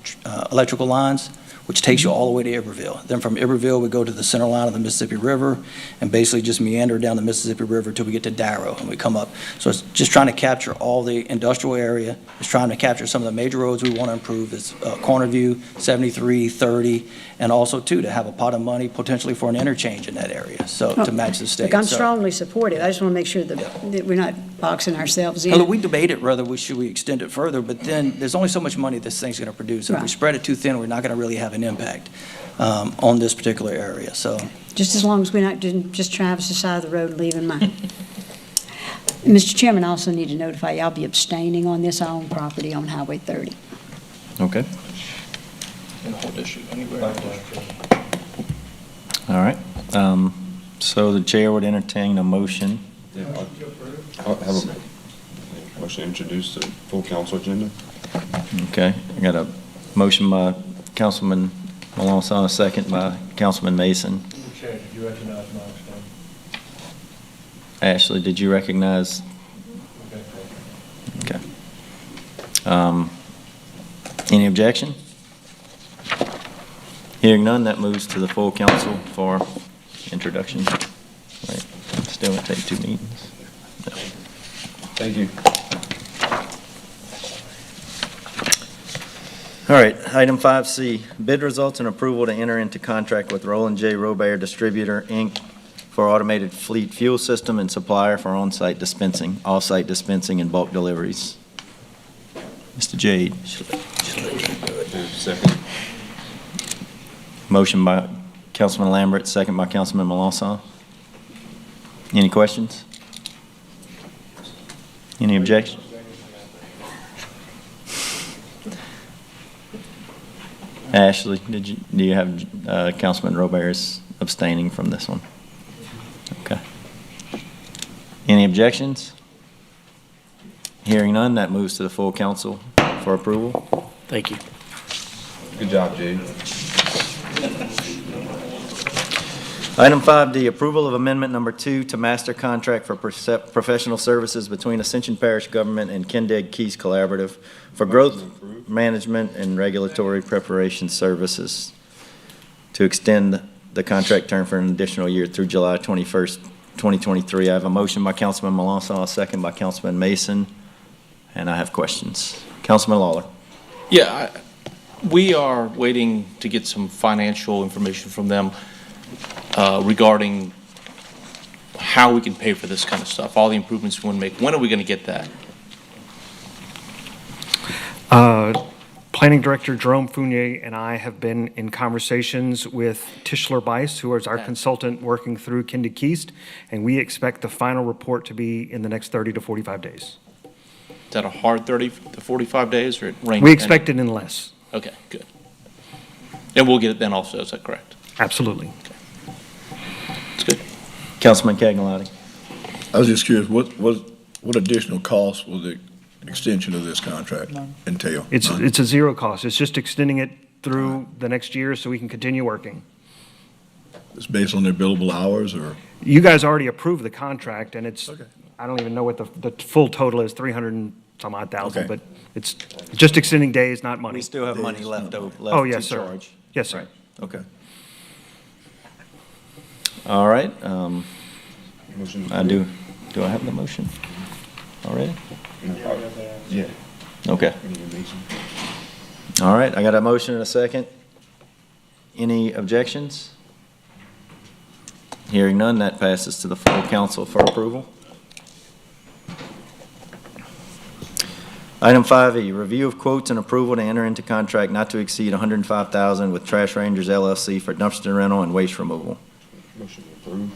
electrical lines, which takes you all the way to Iberville. Then from Iberville, we go to the center line of the Mississippi River and basically just meander down the Mississippi River till we get to Darrow and we come up. So it's just trying to capture all the industrial area. It's trying to capture some of the major roads we want to improve. It's Cornerview, 73, 30, and also too, to have a pot of money potentially for an interchange in that area, so to match the state. Look, I'm So- strongly supportive. I just want to make sure that we're not boxing ourselves in. Now, look, we debated whether should we extend it further, but then there's only so much money this thing's going to produce. If we Right. spread it too thin, we're not going to really have an impact on this particular area, so. Just as long as we're not doing just Travis's side of the road and leaving mine. Mr. Chairman, I also need to notify you, I'll be abstaining on this. I own property on Highway 30. Okay, In the whole issue, anywhere. all right. So the chair would entertain a motion. I'll have a motion to introduce the full council agenda. Okay, I got a motion by Councilman Melanson, a second by Councilman Mason. Chair, did you recognize my abstain? Ashley, did you recognize? Okay. Any objection? Hearing none, that moves to the full council for introduction. Right, still would take 2 meetings. No. Thank you. All right, item 5C, bid results and approval to enter into contract with Roland J. Robert Distributor, Inc. for automated fleet fuel system and supplier for on-site dispensing, off-site dispensing and bulk deliveries. Mr. Jade. Second. Motion by Councilman Lambert, second by Councilman Melanson. Any questions? Any objections? Ashley, do you have Councilman Robert's abstaining from this one? Okay. Any objections? Hearing none, that moves to the full council for approval. Thank you. Good job, Jade. Item 5D, approval of amendment number 2 to master contract for professional services between Ascension Parish Government and Kendig Keys Collaborative for growth management and regulatory preparation services to extend the contract term for an additional year through July 21st, 2023. I have a motion by Councilman Melanson, a second by Councilman Mason, and I have questions. Councilman Lawler. Yeah, we are waiting to get some financial information from them regarding how we can pay for this kind of stuff, all the improvements we want to make. When are we going to get that? Planning Director Jerome Fournier and I have been in conversations with Tischler Bice, who is our consultant working through Kendig Keist, and we expect the final report to be in the next 30 to 45 days. Is that a hard 30 to 45 days, or it ranges? We expect it in less. Okay, good. And we'll get it then also, is that correct? Absolutely. That's good. Councilman Cagnolati. I was just curious, what additional costs will the extension of this contract entail? It's a zero cost. It's just extending it through the next year so we can continue working. It's based on their billable hours, or? You guys already approved the contract, and it's, I don't even know what the full total is, 300 and some odd thousand, Okay. but it's just extending days, not money. We still have money left over. Oh, yes, to sir. charge. Yes, sir. Okay. All right. Motion. Do I have the motion already? Yeah. Okay. All right, I got a motion and a second. Any objections? Hearing none, that passes to the full council for approval. Item 5E, review of quotes and approval to enter into contract not to exceed $105,000 with Trash Rangers LLC for dumpster rental and waste removal. Motion approved.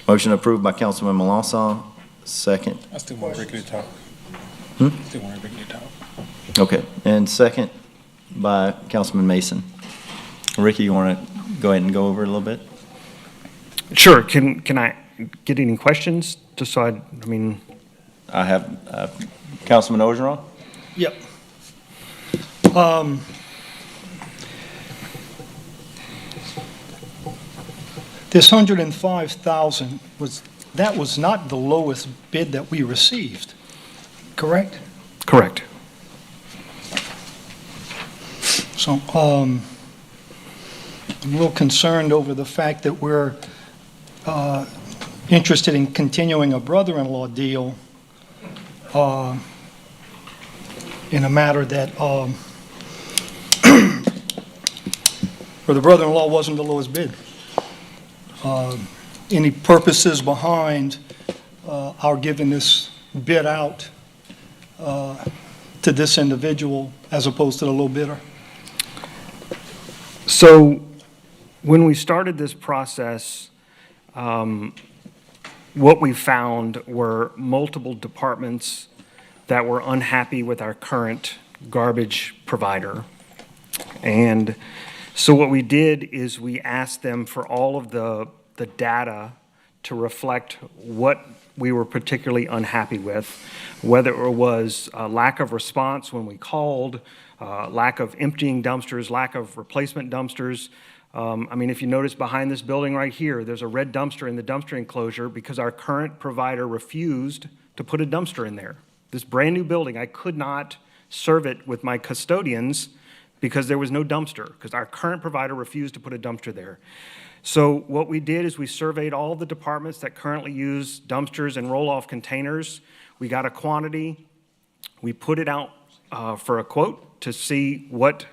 Motion approved by Councilman Melanson, Second. I still want Ricky to talk. Still want Ricky to talk. Okay, and second by Councilman Mason. Ricky, you want to go ahead and go over it a little bit? Sure. Can I get any questions? Just so I mean. I have Councilman Ogeron. Yep. This 105,000 was not the lowest bid that we received, correct? Correct. So, I'm a little concerned over the fact that we're interested in continuing a brother-in-law deal in a matter that, where the brother-in-law wasn't the lowest bid. Any purposes behind our giving this bid out to this individual as opposed to the low bidder? So when we started this process, what we found were multiple departments that were unhappy with our current garbage provider. And so what we did is we asked them for all of the data to reflect what we were particularly unhappy with, whether it was a lack of response when we called, lack of emptying dumpsters, lack of replacement dumpsters. I mean, if you notice behind this building right here, there's a red dumpster in the dumpster enclosure because our current provider refused to put a dumpster in there. This brand-new building, I could not serve it with my custodians because there was no dumpster, because our current provider refused to put a dumpster there. So what we did is we surveyed all the departments that currently use dumpsters and roll-off containers. We got a quantity. We put it out for a quote to see what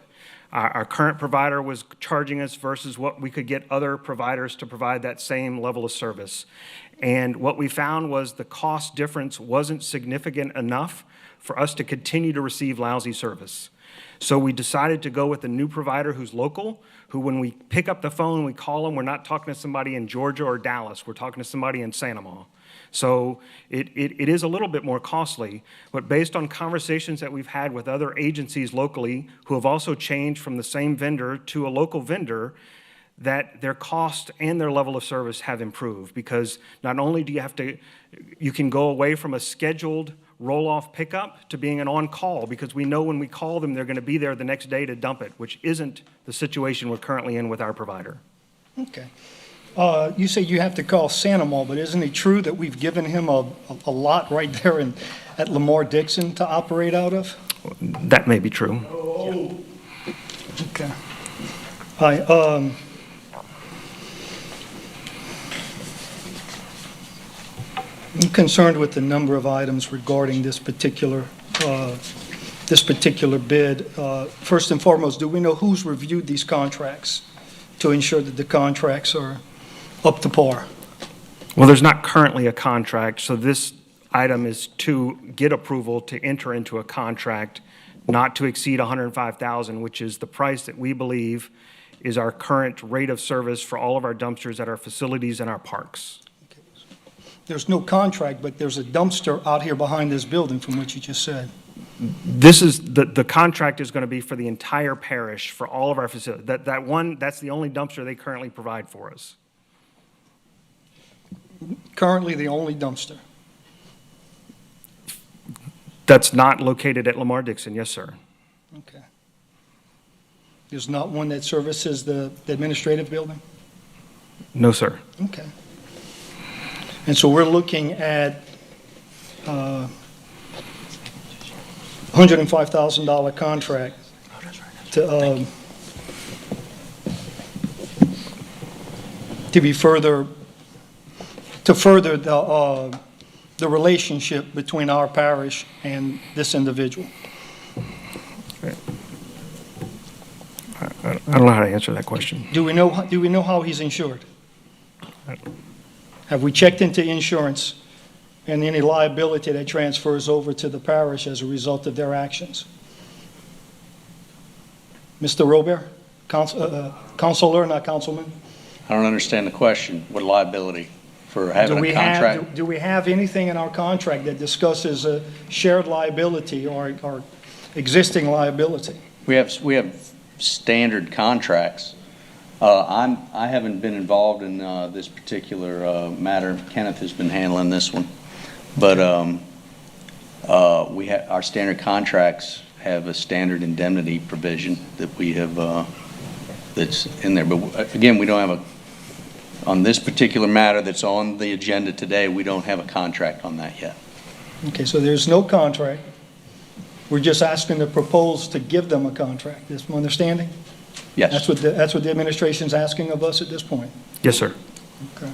our current provider was charging us versus what we could get other providers to provide that same level of service. And what we found was the cost difference wasn't significant enough for us to continue to receive lousy service. So we decided to go with a new provider who's local, who when we pick up the phone, we call them, we're not talking to somebody in Georgia or Dallas, we're talking to somebody in Santa Monica. So it is a little bit more costly, but based on conversations that we've had with other agencies locally who have also changed from the same vendor to a local vendor, that their cost and their level of service have improved, because not only do you can go away from a scheduled roll-off pickup to being an on-call, because we know when we call them, they're going to be there the next day to dump it, which isn't the situation we're currently in with our provider. Okay. You say you have to call Santa Monica, but isn't it true that we've given him a lot right there at Lamar-Dixon to operate out of? That may be true. Okay. All right. I'm concerned with the number of items regarding this particular bid. First and foremost, do we know who's reviewed these contracts to ensure that the contracts are up to par? Well, there's not currently a contract, so this item is to get approval to enter into a contract not to exceed $105,000, which is the price that we believe is our current rate of service for all of our dumpsters at our facilities and our parks. There's no contract, but there's a dumpster out here behind this building from what you just said. This is, the contract is going to be for the entire parish, for all of our facilities. That's the only dumpster they currently provide for us. Currently the only dumpster. That's not located at Lamar-Dixon, yes, sir. Okay. There's not one that services the administrative building? No, sir. Okay. And so we're looking at $105,000 contract to further the relationship between our parish and this individual. I don't know how to answer that question. Do we know how he's insured? Have we checked into insurance and any liability that transfers over to the parish as a result of their actions? Mr. Robert, counselor, not councilman? I don't understand the question. What liability? for having a contract. Do we have anything in our contract that discusses a shared liability or existing liability? We have standard contracts. I haven't been involved in this particular matter. Kenneth has been handling this one. But our standard contracts have a standard indemnity provision that we have that's in there. But again, we don't have on this particular matter that's on the agenda today, we don't have a contract on that yet. Okay, so there's no contract. We're just asking to propose to give them a contract. Is my understanding? Yes. That's what the administration's asking of us at this point. Yes, sir. Okay.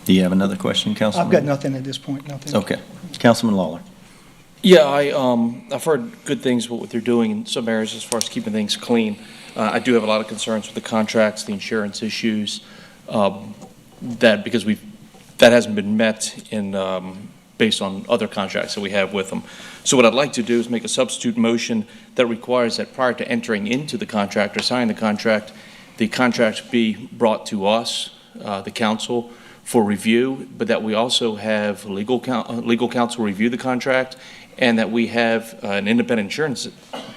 Do you have another question, Councilman? I've got nothing at this point, nothing. Okay. Councilman Lawler. Yeah, I've heard good things about what they're doing in some areas as far as keeping things clean. I do have a lot of concerns with the contracts, the insurance issues, that hasn't been met based on other contracts that we have with them. So what I'd like to do is make a substitute motion that requires that prior to entering into the contract or signing the contract be brought to us, the council, for review, but that we also have legal counsel review the contract, and that we have an independent insurance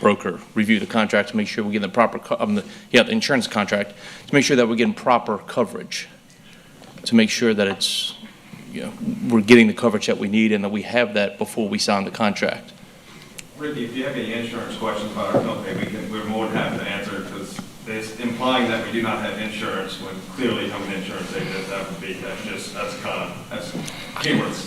broker review the contract to make sure we get the proper, the insurance contract, to make sure that we're getting proper coverage, to make sure that it's, we're getting the coverage that we need and that we have that before we sign the contract. Ricky, if you have any insurance questions about our company, we're more than happy to answer, because it's implying that we do not have insurance when clearly having an insurance agent, that's humorous.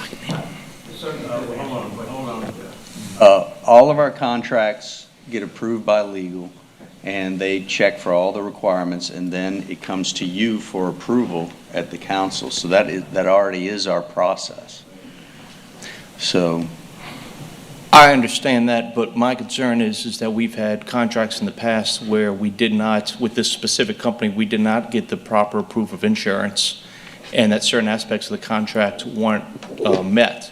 All of our contracts get approved by legal, and they check for all the requirements, and then it comes to you for approval at the council. So that already is our process. So I understand that, but my concern is that we've had contracts in the past where we did not, with this specific company, we did not get the proper proof of insurance, and that certain aspects of the contract weren't met.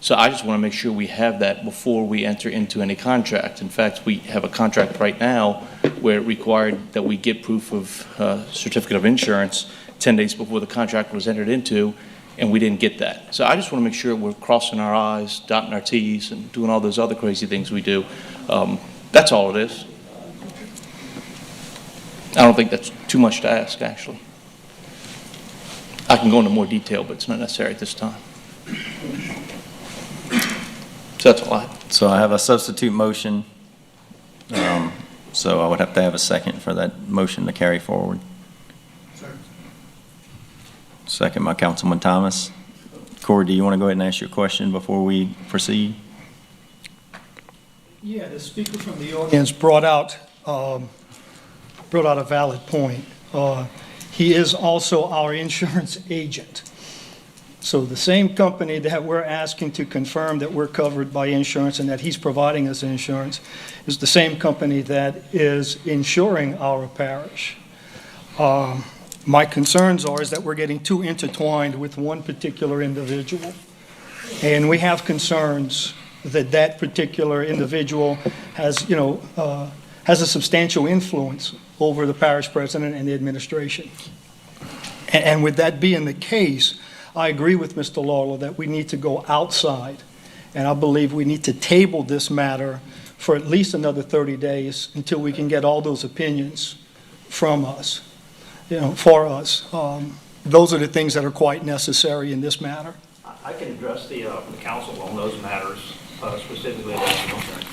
So I just want to make sure we have that before we enter into any contract. In fact, we have a contract right now where it required that we get proof of certificate of insurance 10 days before the contract was entered into, and we didn't get that. So I just want to make sure we're crossing our I's, dotting our T's, and doing all those other crazy things we do. That's all it is. I don't think that's too much to ask, actually. I can go into more detail, but it's not necessary at this time. So that's all I have. So I have a substitute motion. So I would have to have a second for that motion to carry forward. Second by Councilman Thomas. Corey, do you want to go ahead and ask your question before we proceed? Yeah, the speaker from the audience brought out a valid point. He is also our insurance agent. So the same company that we're asking to confirm that we're covered by insurance and that he's providing us insurance is the same company that is insuring our parish. My concerns is that we're getting too intertwined with one particular individual. And we have concerns that that particular individual has, has a substantial influence over the parish president and the administration. And with that being the case, I agree with Mr. Lawler that we need to go outside. And I believe we need to table this matter for at least another 30 days until we can get all those opinions from us. For us. Those are the things that are quite necessary in this matter. I can address the council on those matters, specifically about the contract.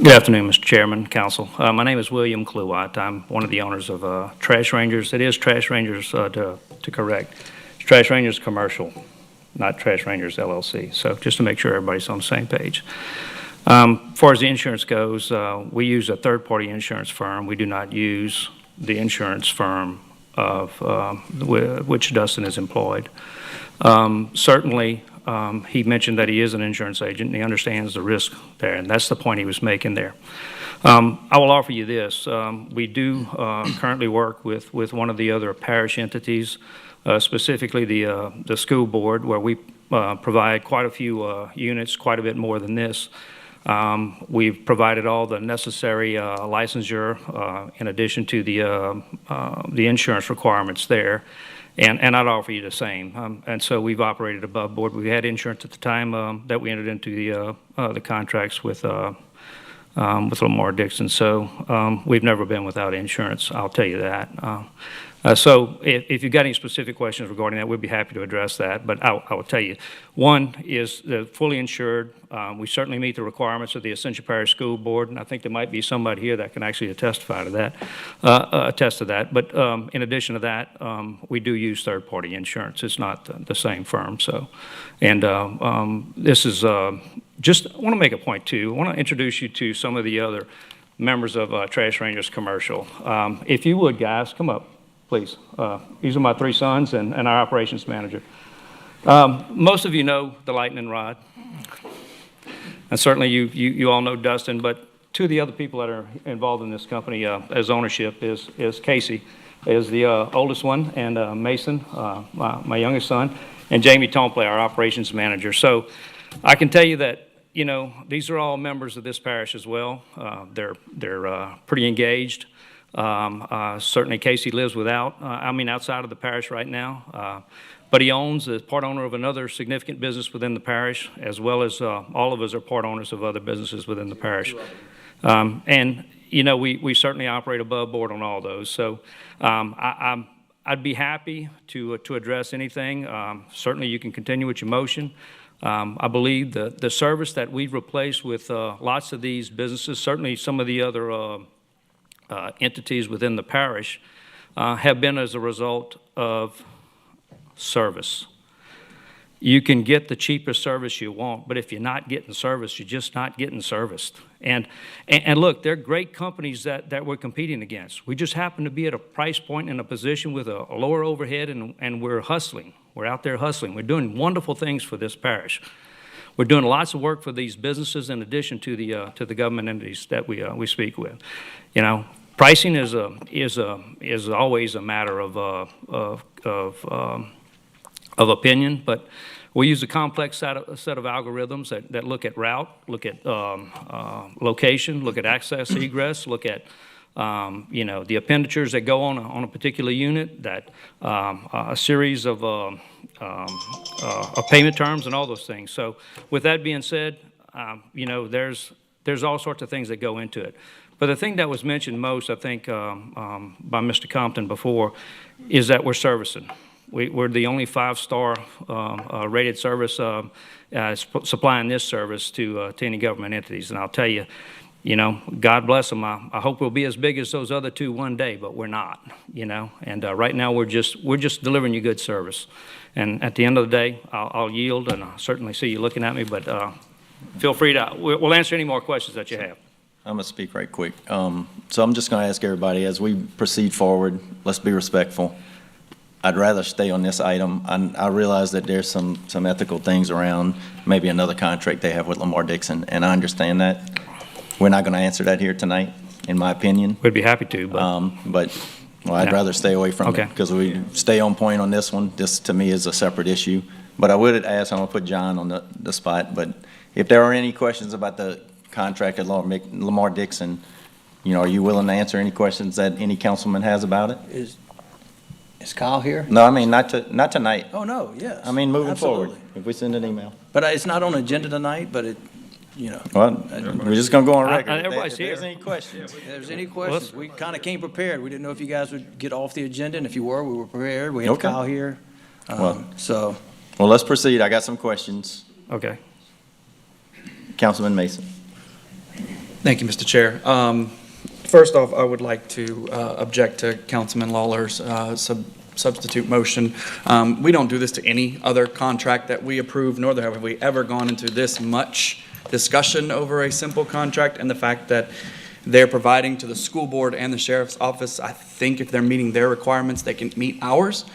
Good afternoon, Mr. Chairman, Council. My name is William Kluwat. I'm one of the owners of Trash Rangers. It is Trash Rangers, to correct. It's Trash Rangers Commercial, not Trash Rangers LLC. So just to make sure everybody's on the same page. As far as the insurance goes, we use a third-party insurance firm. We do not use the insurance firm of which Dustin is employed. Certainly, he mentioned that he is an insurance agent and he understands the risk there, and that's the point he was making there. I will offer you this. We do currently work with one of the other parish entities specifically the school board, where we provide quite a few units, quite a bit more than this. We've provided all the necessary licensure in addition to the insurance requirements there. And I'd offer you the same. And so we've operated above board. We had insurance at the time that we entered into the contracts with Lamar Dixon. So we've never been without insurance, I'll tell you that. So if you've got any specific questions regarding that, we'd be happy to address that. But I will tell you, one is the fully insured. We certainly meet the requirements of the Ascension Parish School Board, and I think there might be somebody here that can actually attest to that. But in addition to that, we do use third-party insurance. It's not the same firm. So, and this is just I want to make a point too. I want to introduce you to some of the other members of Trash Rangers Commercial. If you would, guys, come up. Please. These are my three sons and our operations manager. Most of you know the lightning rod. And certainly you all know Dustin, but two of the other people that are involved in this company as ownership is Casey, is the oldest one, and Mason, my youngest son, and Jamie Tomplay, our operations manager. So I can tell you that, you know, these are all members of this parish as well. They're pretty engaged. Certainly Casey lives outside of the parish right now, but he is part owner of another significant business within the parish, as well as all of us are part owners of other businesses within the parish. And, you know, we certainly operate above board on all those. So I'd be happy to address anything. Certainly you can continue with your motion. I believe the service that we've replaced with lots of these businesses, certainly some of the other entities within the parish have been as a result of service. You can get the cheapest service you want, but if you're not getting service, you're just not getting serviced. And look, they're great companies that we're competing against. We just happen to be at a price point and a position with a lower overhead, and we're hustling. We're out there hustling. We're doing wonderful things for this parish. We're doing lots of work for these businesses in addition to the government entities that we speak with. You know, pricing is always a matter of opinion, but we use a complex set of algorithms that look at route, look at location, look at access, egress, look at the expenditures that go on a particular unit, that a series of payment terms and all those things. So with that being said, there's all sorts of things that go into it. But the thing that was mentioned most, I think, by Mr. Compton before, is that we're servicing. We're the only 5-star rated service supplying this service to any government entities. And I'll tell you, God bless them. I hope we'll be as big as those other two one day, but we're not, And right now we're just delivering you good service. And at the end of the day, I'll yield, and I certainly see you looking at me, but feel free to, we'll answer any more questions that you have. I'm going to speak right quick. So I'm just going to ask everybody, as we proceed forward, let's be respectful. I'd rather stay on this item. I realize that there's some ethical things around maybe another contract they have with Lamar Dixon, and I understand that. We're not going to answer that here tonight, in my opinion. We'd be happy to, but I'd rather stay away from it, because we stay on point on this one. This, to me, is a separate issue. But I would ask, I'm going to put John on the spot, but if there are any questions about the contract at Lamar Dixon, are you willing to answer any questions that any councilman has about it? Is Kyle here? No, I mean, not tonight. Oh, no, yes. I mean, moving Absolutely. forward, if we send an email. But it's not on the agenda tonight, but it, Well, we're just going to go on record. Everybody's here. If there's any questions. If there's any questions, we kind of came prepared. We didn't know if you guys would get off the agenda, and if you were, we were prepared. We had Kyle here. Well, let's proceed. I got some questions. Okay. Councilman Mason. Thank you, Mr. Chair. First off, I would like to object to Councilman Lawler's substitute motion. We don't do this to any other contract that we approve, nor have we ever gone into this much discussion over a simple contract, and the fact that they're providing to the school board and the sheriff's office. I think if they're meeting their requirements, they can meet ours.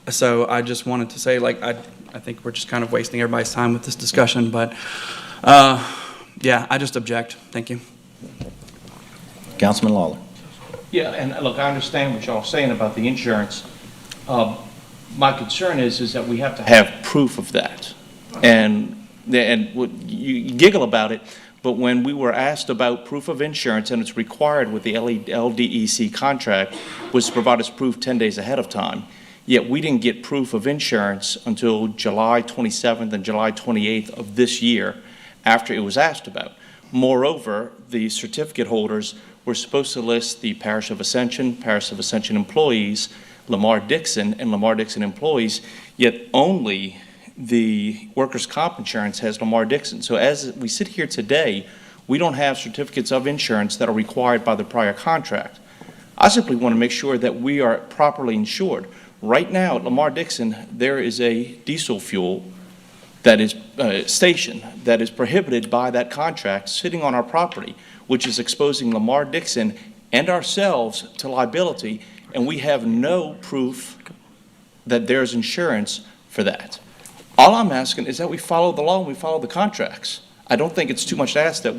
So I just wanted to say, I think we're just kind of wasting everybody's time with this discussion, but yeah, I just object. Thank you. Councilman Lawler. Yeah, and look, I understand what y'all are saying about the insurance. My concern is that we have to have proof of that. And you giggle about it, but when we were asked about proof of insurance, and it's required with the LDEC contract, was to provide us proof 10 days ahead of time. Yet we didn't get proof of insurance until July 27th and July 28th of this year, after it was asked about. Moreover, the certificate holders were supposed to list the Parish of Ascension employees, Lamar Dixon, and Lamar Dixon employees, yet only the workers' comp insurance has Lamar Dixon. So as we sit here today, we don't have certificates of insurance that are required by the prior contract. I simply want to make sure that we are properly insured. Right now at Lamar Dixon, there is a diesel fuel that is station that is prohibited by that contract sitting on our property, which is exposing Lamar Dixon and ourselves to liability, and we have no proof that there's insurance for that. All I'm asking is that we follow the law and we follow the contracts. I don't think it's too much to ask that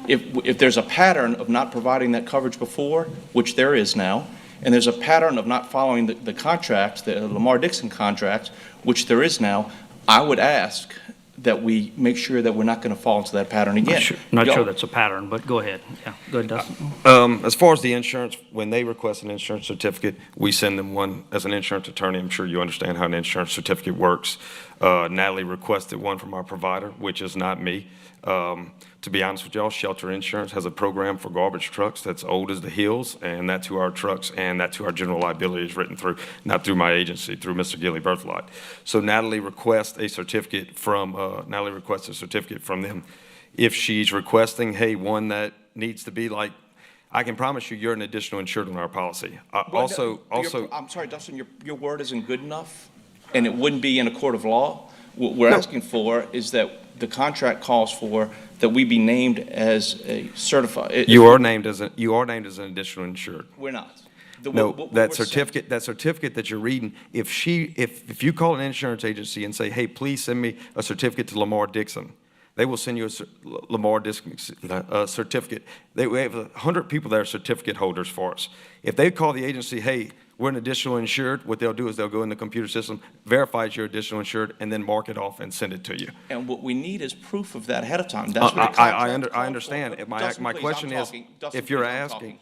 if there's a pattern of not providing that coverage before, which there is now, and there's a pattern of not following the contract, the Lamar Dixon contract, which there is now, I would ask that we make sure that we're not going to fall into that pattern again. Not sure that's a pattern, but go ahead. Yeah, go ahead, Dustin. As far as the insurance, when they request an insurance certificate, we send them one. As an insurance attorney, I'm sure you understand how an insurance certificate works. Natalie requested one from our provider, which is not me. To be honest with y'all, Shelter Insurance has a program for garbage trucks that's old as the hills, and that's who our trucks and that's who our general liability is written through, not through my agency, through Mr. Gilly Berthelot. So Natalie requests a certificate from them. If she's requesting, hey, one that needs to be like, I can promise you're an additional insured on our policy. I'm sorry, Dustin, your word isn't good enough, and it wouldn't be in a court of law. What we're asking for is that the contract calls for that we be named as a certified. You are named as an additional insured. We're not. That certificate that you're reading, if you call an insurance agency and say, hey, please send me a certificate to Lamar Dixon, they will send you a Lamar Dixon certificate. We have 100 people that are certificate holders for us. If they call the agency, hey, we're an additional insured, what they'll do is they'll go in the computer system, verify you're additional insured, and then mark it off and send it to you. And what we need is proof of that ahead of time. That's what the I understand. My question is, if you're asking.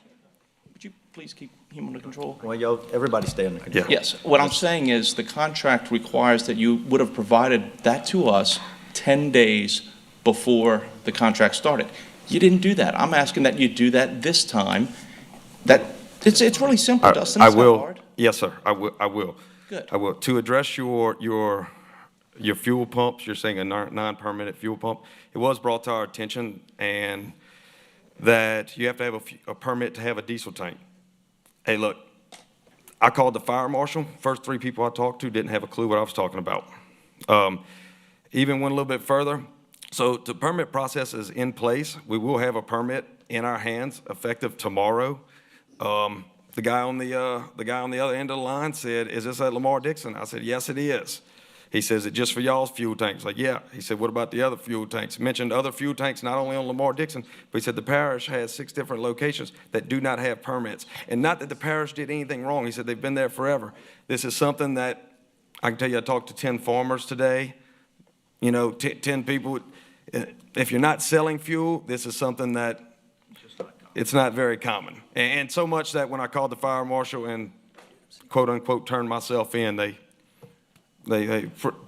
Would you please keep him under control? Well, everybody stay under control. Yes. What I'm saying is the contract requires that you would have provided that to us 10 days before the contract started. You didn't do that. I'm asking that you do that this time. It's really simple, Dustin. It's not hard. Yes, sir. I will. Good. I will. To address your fuel pumps, you're saying a non-permitted fuel pump. It was brought to our attention, and that you have to have a permit to have a diesel tank. Hey, look, I called the fire marshal. First 3 people I talked to didn't have a clue what I was talking about. Even went a little bit further. So the permit process is in place. We will have a permit in our hands effective tomorrow. The guy on the other end of the line said, "Is this at Lamar Dixon?" I said, "Yes, it is." He says, "Is it just for y'all's fuel tanks?" Like, yeah. He said, "What about the other fuel tanks?" He mentioned other fuel tanks, not only on Lamar Dixon, but he said the parish has 6 different locations that do not have permits. And not that the parish did anything wrong. He said they've been there forever. This is something that I can tell you. I talked to 10 farmers today. 10 people. If you're not selling fuel, this is something that it's not very common. And so much that when I called the fire marshal and quote unquote turned myself in, they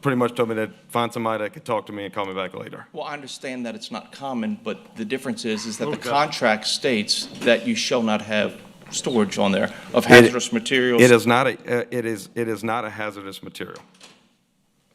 pretty much told me to find somebody that could talk to me and call me back later. Well, I understand that it's not common, but the difference is that the contract states that you shall not have storage on there of hazardous materials. It is not a hazardous material.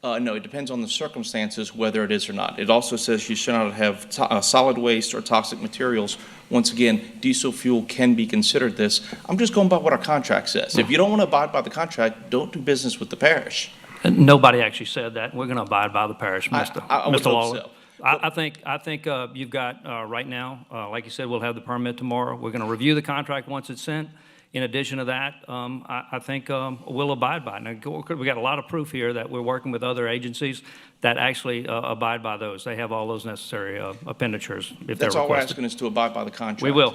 No, it depends on the circumstances whether it is or not. It also says you should not have solid waste or toxic materials. Once again, diesel fuel can be considered this. I'm just going by what our contract says. If you don't want to abide by the contract, don't do business with the parish. Nobody actually said that. We're going to abide by the parish, Mr. Lawler. So. I think you've got right now, like you said, we'll have the permit tomorrow. We're going to review the contract once it's sent. In addition to that, I think we'll abide by it. Now, we got a lot of proof here that we're working with other agencies that actually abide by those. They have all those necessary appenditures if they're requested. That's all we're asking is to abide by the contract. We will.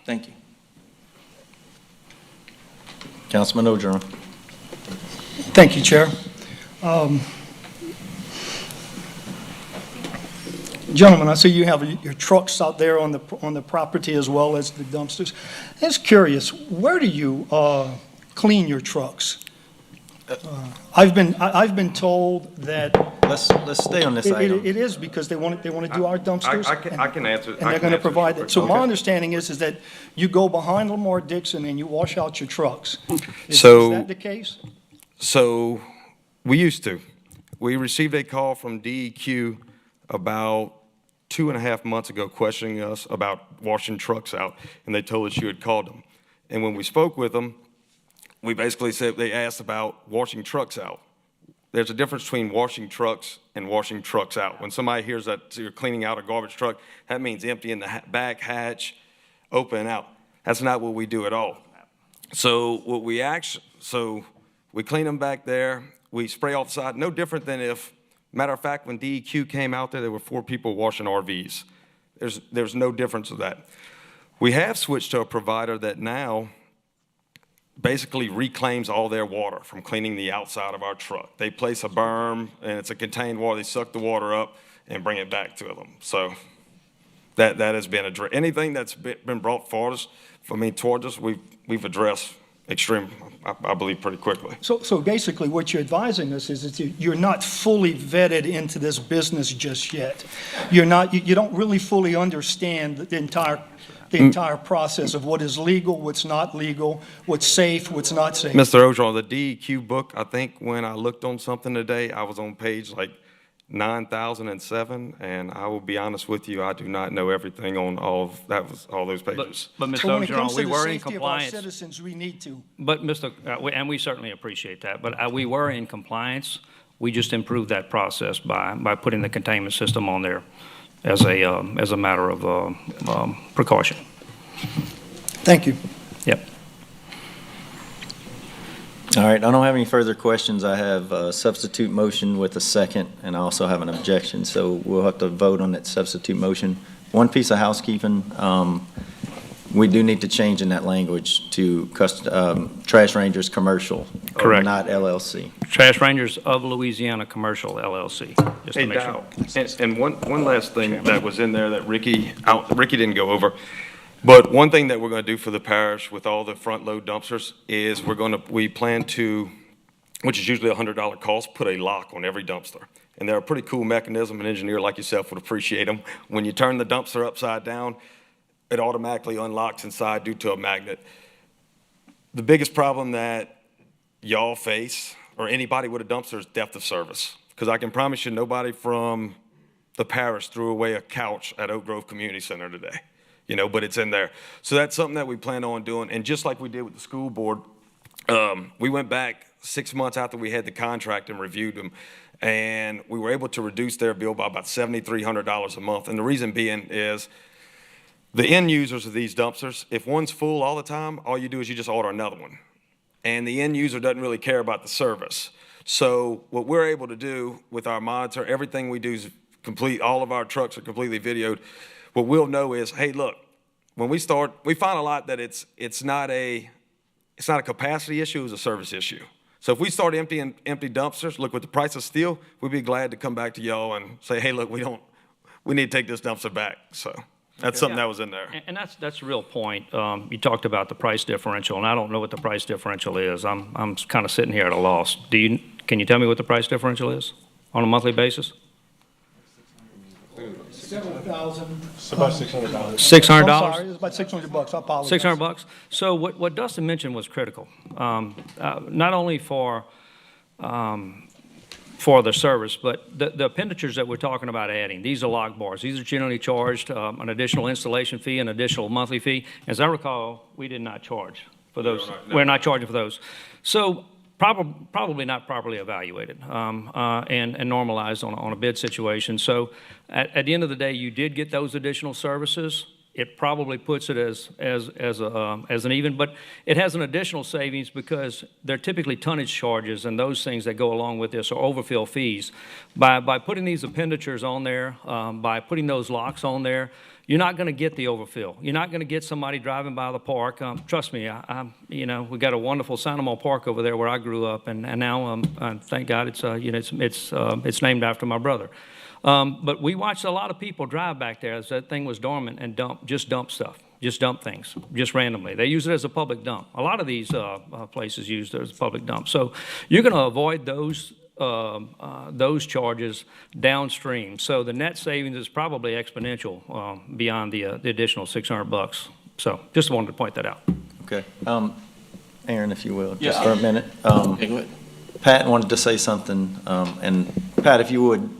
Thank you. Councilman Ogeron. Thank you, Chair. Gentlemen, I see you have your trucks out there on the property as well as the dumpsters. I'm just curious, where do you clean your trucks? I've been told that Let's stay on this item. it is because they want to do our dumpsters. I can answer. And they're going to provide that. So my understanding is that you go behind Lamar Dixon and you wash out your trucks. Is that the case? So we used to. We received a call from DEQ about 2.5 months ago questioning us about washing trucks out, and they told us you had called them. And when we spoke with them, we basically said they asked about washing trucks out. There's a difference between washing trucks and washing trucks out. When somebody hears that you're cleaning out a garbage truck, that means emptying the back hatch, open out. That's not what we do at all. So we clean them back there. We spray off the side. No different than if, matter of fact, when DEQ came out there were 4 people washing RVs. There's no difference of that. We have switched to a provider that now basically reclaims all their water from cleaning the outside of our truck. They place a berm, and it's a contained water. They suck the water up and bring it back to them. So that has been addressed. Anything that's been brought towards us, we've addressed I believe, pretty quickly. So basically what you're advising us is that you're not fully vetted into this business just yet. You don't really fully understand the entire process of what is legal, what's not legal, what's safe, what's not safe. Mr. Ogeron, the DEQ book, I think when I looked on something today, I was on page like 9,007, and I will be honest with you, I do not know everything on all those pages. But Mr. So when it comes Ogeron, to we the were in safety of our compliance. citizens, we need to. But and we certainly appreciate that, but we were in compliance. We just improved that process by putting the containment system on there as a matter of precaution. Thank you. Yep. All right, I don't have any further questions. I have a substitute motion with a second, and I also have an objection, so we'll have to vote on that substitute motion. One piece of housekeeping, we do need to change in that language to Trash Rangers Commercial. Correct. Not LLC. Trash Rangers of Louisiana Commercial LLC. Just to Hey, make Dow, sure. and one last thing that was in there that Ricky didn't go over. But one thing that we're going to do for the parish with all the front load dumpsters is we plan to, which is usually a $100 cost, put a lock on every dumpster. And they're a pretty cool mechanism. An engineer like yourself would appreciate them. When you turn the dumpster upside down, it automatically unlocks inside due to a magnet. The biggest problem that y'all face, or anybody with a dumpster, is depth of service. Because I can promise you nobody from the parish threw away a couch at Oak Grove Community Center today. But it's in there. So that's something that we plan on doing. And just like we did with the school board, we went back 6 months after we had the contract and reviewed them, and we were able to reduce their bill by about $7,300 a month. And the reason being is the end users of these dumpsters, if one's full all the time, all you do is you just order another one. And the end user doesn't really care about the service. So what we're able to do with our monitor, everything we do is complete, all of our trucks are completely videoed. What we'll know is, hey, look, when we find a lot that it's not a capacity issue, it's a service issue. So if we start empty dumpsters, look, with the price of steel, we'd be glad to come back to y'all and say, hey, look, we need to take this dumpster back. So that's something that was in there. And that's a real point. You talked about the price differential, and I don't know what the price differential is. I'm kind of sitting here at a loss. Can you tell me what the price differential is on a monthly basis? $7,000. It's about $600. $600? $600? It's about $600. I apologize. $600. So what Dustin mentioned was critical, not only for the service, but the appenditures that we're talking about adding. These are lock bars. These are generally charged an additional installation fee, an additional monthly fee. As I recall, we did not charge for those. We're not charging for those. So probably not properly evaluated and normalized on a bid situation. So at the end of the day, you did get those additional services. It probably puts it as an even, but it has an additional savings because they're typically tonnage charges and those things that go along with this are overfill fees. By putting these appenditures on there, by putting those locks on there, you're not going to get the overfill. You're not going to get somebody driving by the park. Trust me, we got a wonderful Sanamo Park over there where I grew up, and now thank God it's named after my brother. But we watched a lot of people drive back there as that thing was dormant and dump stuff. Just dump things, just randomly. They use it as a public dump. A lot of these places use it as a public dump. So you're going to avoid those charges downstream. So the net savings is probably exponential beyond the additional $600. So just wanted to point that out. Okay. Aaron, if you will, just Yeah. for a minute. Okay, go ahead. Pat wanted to say something, and Pat, if you would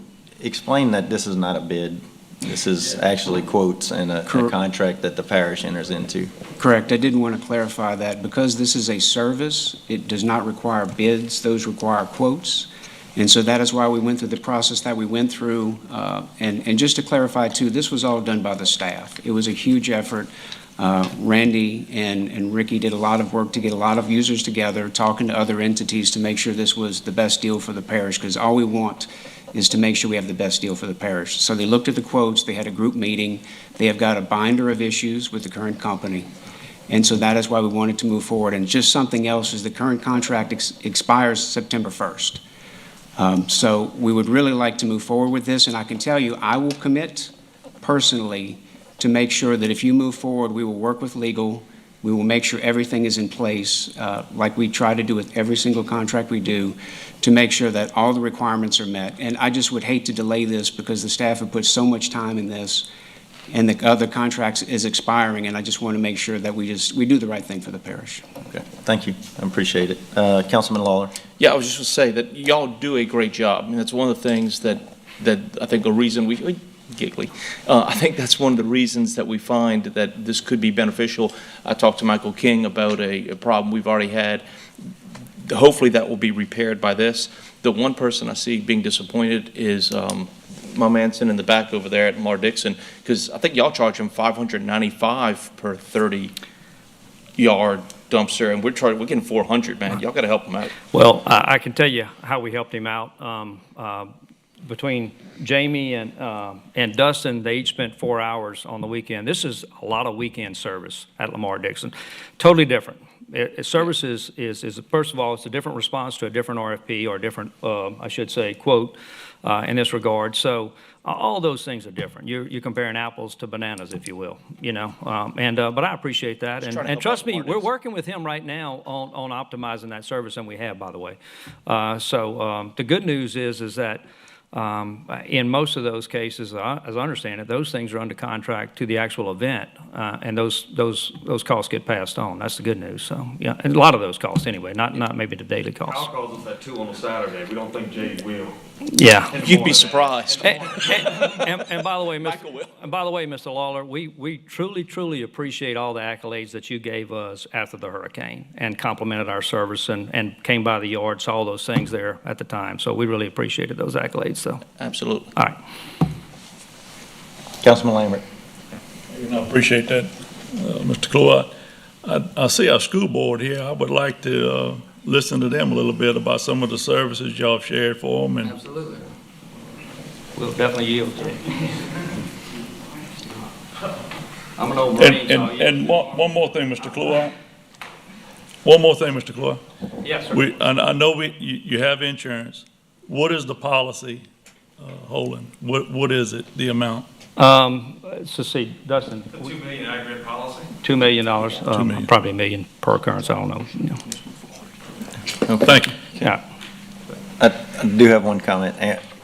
explain that this is not a bid. This is actually quotes and a contract that the parish enters into. Correct. I did want to clarify that because this is a service, it does not require bids. Those require quotes. And so that is why we went through the process that we went through. And just to clarify, too, this was all done by the staff. It was a huge effort. Randy and Ricky did a lot of work to get a lot of users together, talking to other entities to make sure this was the best deal for the parish, because all we want is to make sure we have the best deal for the parish. So they looked at the quotes, they had a group meeting, they have got a binder of issues with the current company. And so that is why we wanted to move forward. And just something else is the current contract expires September 1st. So we would really like to move forward with this, and I can tell you, I will commit personally to make sure that if you move forward, we will work with legal, we will make sure everything is in place, like we try to do with every single contract we do, to make sure that all the requirements are met. And I just would hate to delay this because the staff have put so much time in this, and the other contracts is expiring, and I just want to make sure that we do the right thing for the parish. Okay, thank you. I appreciate it. Councilman Lawler. Yeah, I was just going to say that y'all do a great job. I mean, that's one of the things that I think a reason giggly. I think that's one of the reasons that we find that this could be beneficial. I talked to Michael King about a problem we've already had. Hopefully that will be repaired by this. The one person I see being disappointed is my man sitting in the back over there at Lamar Dixon, because I think y'all charge him $595 per 30-yard dumpster, and we're getting $400, man. Y'all got to help him out. Well, I can tell you how we helped him out. Between Jamie and Dustin, they each spent 4 hours on the weekend. This is a lot of weekend service at Lamar Dixon. Totally different. Service is, first of all, it's a different response to a different RFP or a different, I should say, quote in this regard. So all those things are different. You're comparing apples to bananas, if you will, but I appreciate that. And trust me, we're working with him right now on optimizing that service, and we have, by the way. So the good news is that in most of those cases, as I understand it, those things are under contract to the actual event, and those costs get passed on. That's the good news. So yeah, and a lot of those costs anyway, not maybe the daily costs. Kyle calls us at 2 on a Saturday. We don't think Jay will. Yeah, you'd be surprised. And by the way, Mr. Lawler, we truly appreciate all the accolades that you gave us after the hurricane and complimented our service and came by the yard, saw all those things there at the time. So we really appreciated those accolades. So absolutely. All right, Councilman Lambert. I appreciate that, Mr. Cloat. I see our school board here. I would like to listen to them a little bit about some of the services y'all have shared for them. And absolutely. We'll definitely yield to it. I'm an old Marine. And one more thing, Mr. Cloat. One more thing, Mr. Cloat. Yes, sir. I know you have insurance. What is the policy, Roland? What is it, the amount? So see, Dustin. The $2 million aggregate policy? $2 million, $2 million. probably $1 million per occurrence, I don't know. Thank you. Yeah. I do have one comment.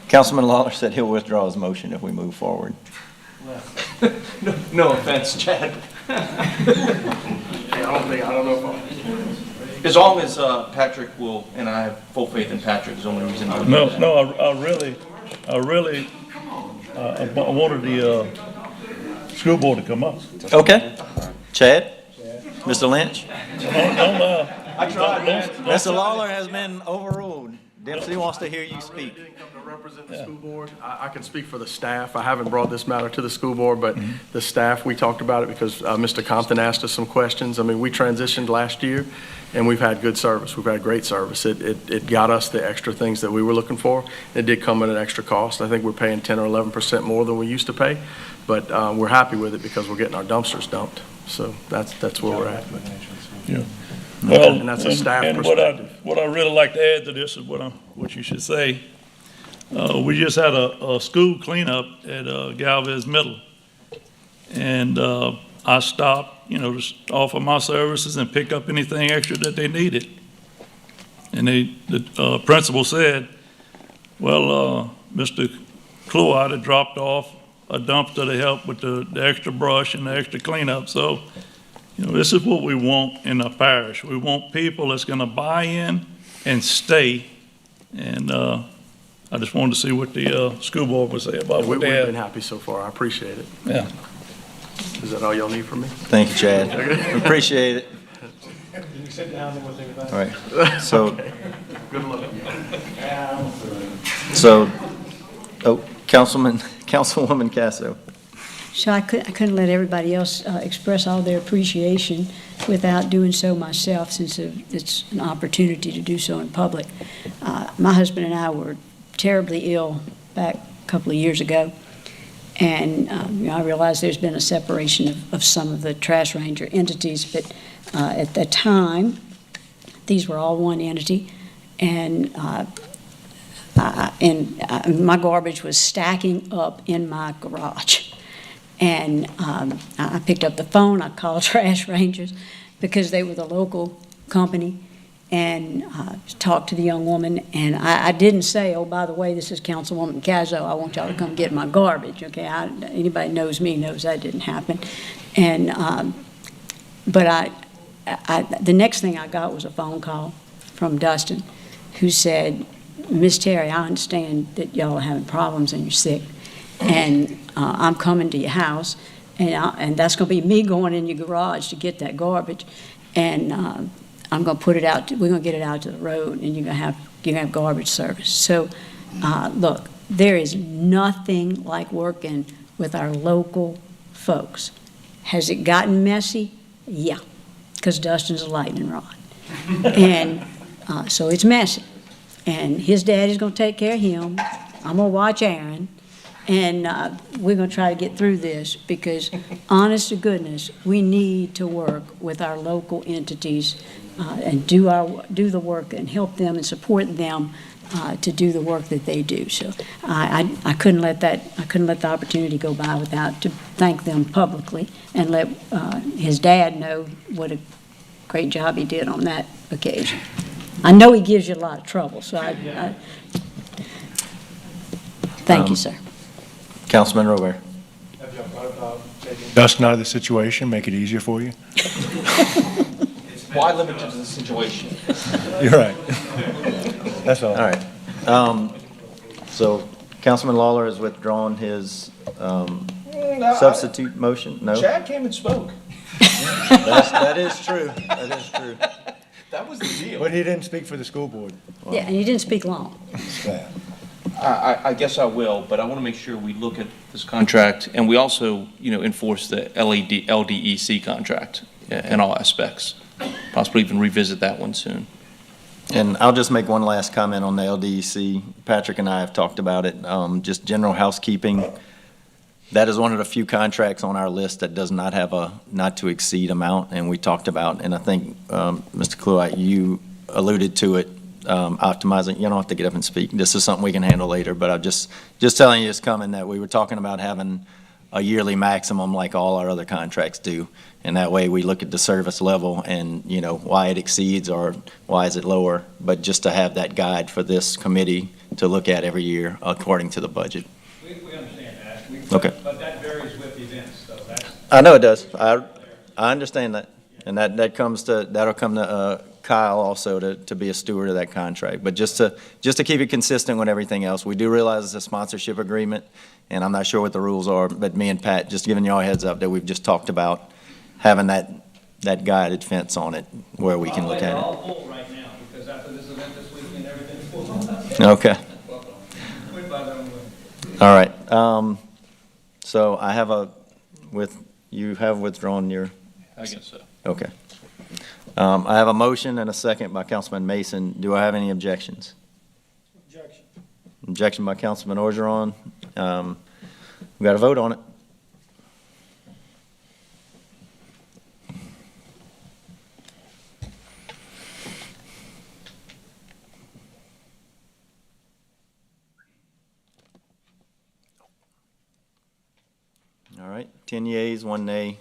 Councilman Lawler said he'll withdraw his motion if we move forward. No offense, Chad. I don't know if as long as Patrick will, and I have full faith in Patrick, is the only reason I would. No, I really wanted the school board to come up. Okay. Chad? Mr. Lynch? I tried. Mr. Lawler has been overruled. Dempsey wants to hear you speak. I didn't come to represent the school board. I can speak for the staff. I haven't brought this matter to the school board, but the staff, we talked about it because Mr. Compton asked us some questions. I mean, we transitioned last year, and we've had good service. We've had great service. It got us the extra things that we were looking for. It did come at an extra cost. I think we're paying 10 or 11% more than we used to pay, but we're happy with it because we're getting our dumpsters dumped. So that's where we're at. Yeah. Well, And that's a staff and perspective. what I really like to add to this is what you should say. We just had a school cleanup at Galvez Middle. And I stopped, to offer my services and pick up anything extra that they needed. And the principal said, well, Mr. Cloyd had dropped off a dumpster to help with the extra brush and the extra cleanup. So, this is what we want in our parish. We want people that's going to buy in and stay. And I just wanted to see what the school board would say about We've what they had. been happy so far. I appreciate it. Yeah. Is that all y'all need from me? Thank you, Chad. Appreciate it. Can you sit down and we'll think about it? All right. So, Good luck. Councilwoman Casso. So I couldn't let everybody else express all their appreciation without doing so myself, since it's an opportunity to do so in public. My husband and I were terribly ill back a couple of years ago, and I realize there's been a separation of some of the trash ranger entities, but at that time, these were all one entity, and my garbage was stacking up in my garage. And I picked up the phone, I called Trash Rangers because they were the local company, and talked to the young woman. And I didn't say, oh, by the way, this is Councilwoman Cazzo, I want y'all to come get my garbage, okay? Anybody knows me knows that didn't happen. And, but the next thing I got was a phone call from Dustin, who said, Miss Terry, I understand that y'all are having problems and you're sick, and I'm coming to your house, and that's going to be me going in your garage to get that garbage, and I'm going to put it out. We're going to get it out to the road, and you're going to have garbage service. So, look, there is nothing like working with our local folks. Has it gotten messy? Yeah, because Dustin's a lightning rod, and so it's messy. And his daddy's going to take care of him. I'm going to watch Aaron. And we're going to try to get through this because, honest to goodness, we need to work with our local entities and do the work and help them and support them to do the work that they do. So I couldn't let the opportunity go by without to thank them publicly and let his dad know what a great job he did on that occasion. I know he gives you a lot of trouble, so I thank you, sir. Councilman Robert. Dustin out of the situation, make it easier for you? Why limit to the situation? You're right. That's all. All right. So Councilman Lawler has withdrawn his substitute motion? No? Chad came and spoke. That is true. That is true. That was the deal. But he didn't speak for the school board. Yeah, and you didn't speak long. I guess I will, but I want to make sure we look at this contract, and we also, enforce the LDEC contract in all aspects. Possibly even revisit that one soon. And I'll just make one last comment on the LDEC. Patrick and I have talked about it, just general housekeeping. That is one of the few contracts on our list that does not have a not-to-exceed amount, and we talked about, and I think, Mr. Cluitt, you alluded to it, optimizing. You don't have to get up and speak. This is something we can handle later, but I'm just telling you it's coming, that we were talking about having a yearly maximum like all our other contracts do, and that way we look at the service level and, why it exceeds or why is it lower, but just to have that guide for this committee to look at every year according to the budget. We understand that. Okay. But that varies with events, so that's... I know it does. I understand that. And that'll come to Kyle also to be a steward of that contract. But just to keep it consistent with everything else, we do realize it's a sponsorship agreement, and I'm not sure what the rules are, but me and Pat, just giving you all a heads up that we've just talked about having that guided fence on it where we can look at it. All full right now, because after this event this week and everything's full. Okay. All right. So I have you have withdrawn your. I guess so. Okay. I have a motion and a second by Councilman Mason. Do I have any objections? Objection by Councilman Orgeron. We got to vote on it. All right, 10 yeas, 1 nay.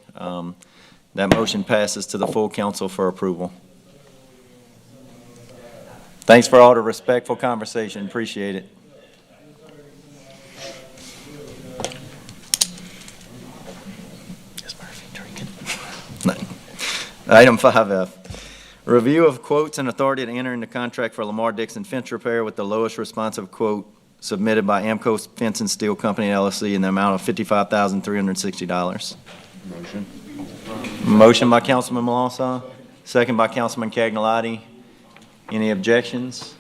That motion passes to the full council for approval. Thanks for all the respectful conversation. Appreciate it. Item 5F, review of quotes and authority to enter into contract for Lamar Dixon fence repair with the lowest responsive quote submitted by Amco Fence and Steel Company LLC in the amount of $55,360. Motion. Motion by Councilman Melancon, second by Councilman Cagnolati. Any objections?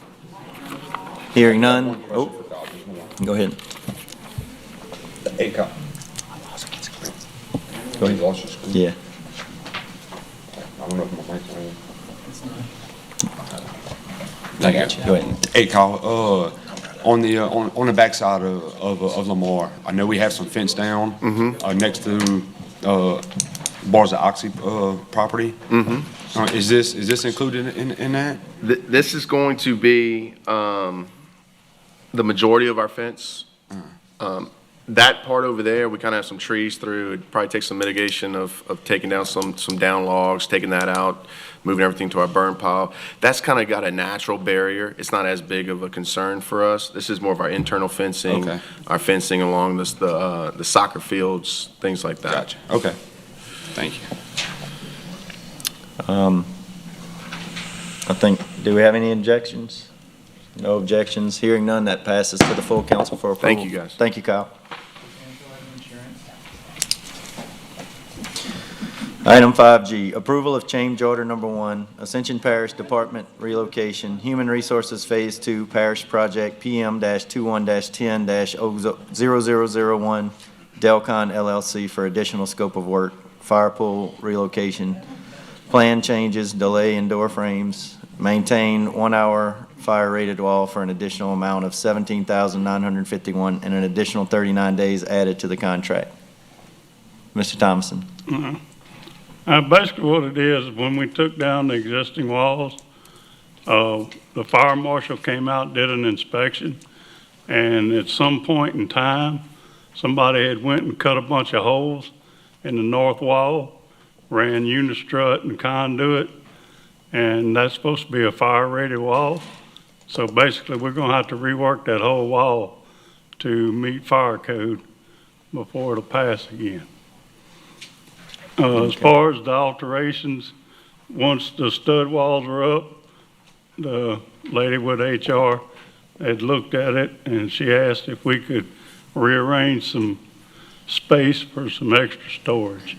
Hearing none. Oh, go ahead. Hey, Kyle. Go ahead. Lost your screen? Yeah. I don't know if my mic's on. Thank you. Go ahead. Hey, Kyle, on the backside of Lamar, I know we have some fence down next to Bars of Oxy property. Is this included in that? This is going to be the majority of our fence. That part over there, we kind of have some trees through. It'd probably take some mitigation of taking down some down logs, taking that out, moving everything to our burn pile. That's kind of got a natural barrier. It's not as big of a concern for us. This is more of our internal fencing, our fencing along the soccer fields, things like that. Gotcha. Okay. Thank you. I think, do we have any objections? No objections. Hearing none, that passes to the full council for approval. Thank you, guys. Thank you, Kyle. Item 5G, approval of change order number 1, Ascension Parish Department relocation, Human Resources Phase 2, Parish Project PM-21-10-0001, Delcon LLC for additional scope of work, fire pool relocation, plan changes, delay in door frames, maintain 1-hour fire-rated wall for an additional amount of $17,951 and an additional 39 days added to the contract. Mr. Thomason. Basically what it is, when we took down the existing walls, the fire marshal came out, did an inspection, and at some point in time, somebody had went and cut a bunch of holes in the north wall, ran unistrut and conduit, and that's supposed to be a fire-rated wall. So basically, we're gonna have to rework that whole wall to meet fire code before it'll pass again. As far as the alterations, once the stud walls are up, the lady with HR had looked at it and she asked if we could rearrange some space for some extra storage.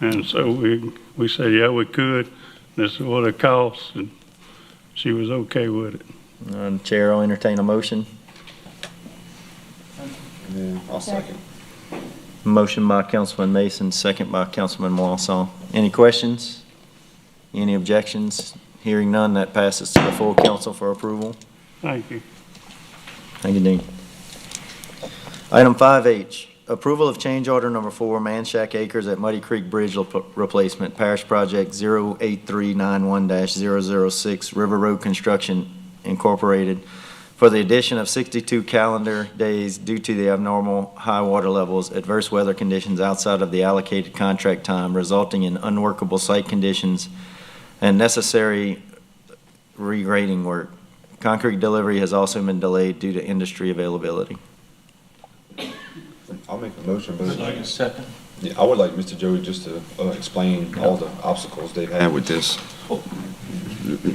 And so we said, yeah, we could. This is what it costs, and she was okay with it. Chair will entertain a motion. Yeah, I'll second. Motion by Councilman Mason, second by Councilman Melancon. Any questions? Any objections? Hearing none, that passes to the full council for approval. Thank you. Thank you, Dean. Item 5H, approval of change order number 4, Manshack Acres at Muddy Creek Bridge Replacement, Parish Project 08391-006, River Road Construction Incorporated, for the addition of 62 calendar days due to the abnormal high water levels, adverse weather conditions outside of the allocated contract time, resulting in unworkable site conditions and necessary regrading work. Concrete delivery has also been delayed due to industry availability. I'll make a motion, but Second. yeah, I would like Mr. Joey just to explain all the obstacles they've had with this.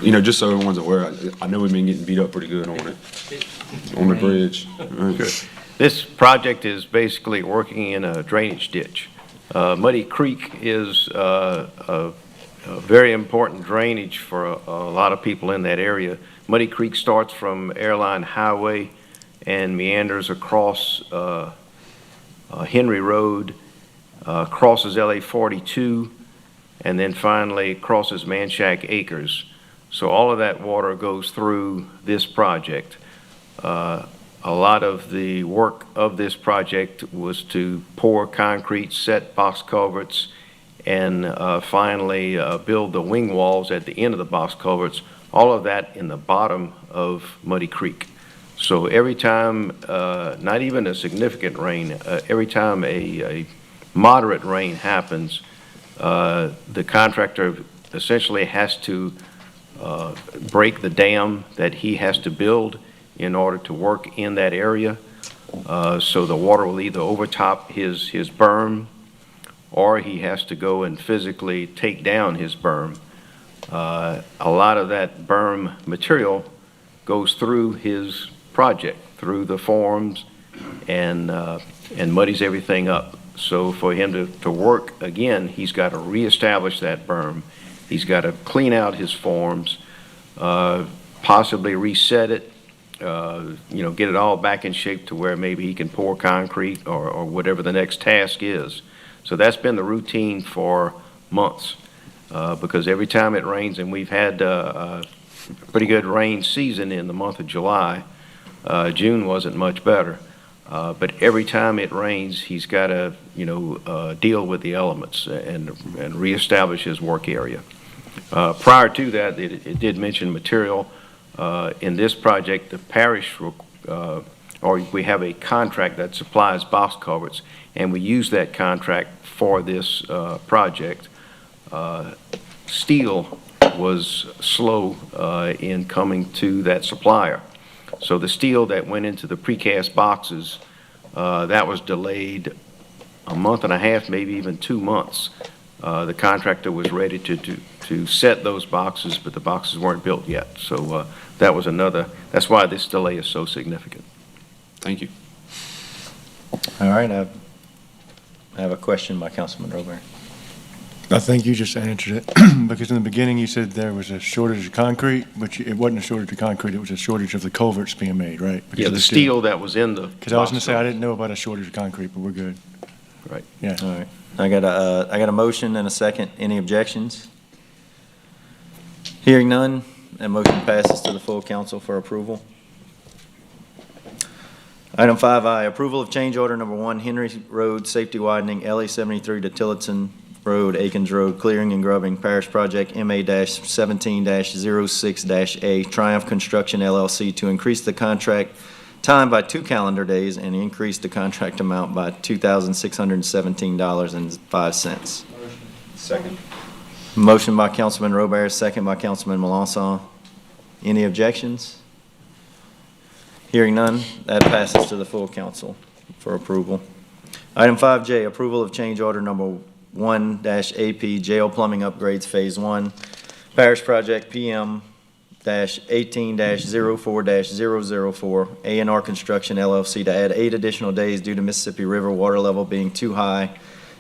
You know, just so everyone's aware, I know we've been getting beat up pretty good on it, on the bridge. Right. This project is basically working in a drainage ditch. Muddy Creek is a very important drainage for a lot of people in that area. Muddy Creek starts from Airline Highway and meanders across Henry Road, crosses LA 42, and then finally crosses Manchac Acres. So all of that water goes through this project. A lot of the work of this project was to pour concrete, set box culverts, and finally build the wing walls at the end of the box culverts, all of that in the bottom of Muddy Creek. So every time, not even a significant rain, every time a moderate rain happens, the contractor essentially has to break the dam that he has to build in order to work in that area. So the water will either overtop his berm, or he has to go and physically take down his berm. A lot of that berm material goes through his project, through the forms, and muddies everything up. So for him to work again, he's got to reestablish that berm. He's got to clean out his forms, possibly reset it, get it all back in shape to where maybe he can pour concrete or whatever the next task is. So that's been the routine for months, because every time it rains, and we've had a pretty good rain season in the month of July. June wasn't much better. But every time it rains, he's got to, deal with the elements and reestablish his work area. Prior to that, it did mention material. In this project, the parish, or we have a contract that supplies box culverts, and we use that contract for this project. Steel was slow in coming to that supplier. So the steel that went into the precast boxes, that was delayed a month and a half, maybe even 2 months. The contractor was ready to set those boxes, but the boxes weren't built yet. So that's why this delay is so significant. Thank you. All right, I have a question by Councilman Robert. I think you just answered it, because in the beginning you said there was a shortage of concrete, but it wasn't a shortage of concrete, it was a shortage of the culverts being made, right? Because Yeah, of the steel that was in the. Because I was going to say, I didn't know about a shortage of concrete, but we're good. Right. Yeah. All right. I got a motion and a second. Any objections? Hearing none, that motion passes to the full council for approval. Item 5I, approval of change order number 1, Henry Road Safety Widening, LA 73 to Tilton Road, Aikens Road, Clearing and Grubbing, Parish Project MA-17-06-A, Triumph Construction LLC, to increase the contract time by 2 calendar days and increase the contract amount by $2,617.05. Second. Motion by Councilman Robert, second by Councilman Melanson. Any objections? Hearing none, that passes to the full council for approval. Item 5J, approval of change order number 1-AP, jail plumbing upgrades Phase 1, Parish Project PM-18-04-004, A&R Construction LLC, to add 8 additional days due to Mississippi River water level being too high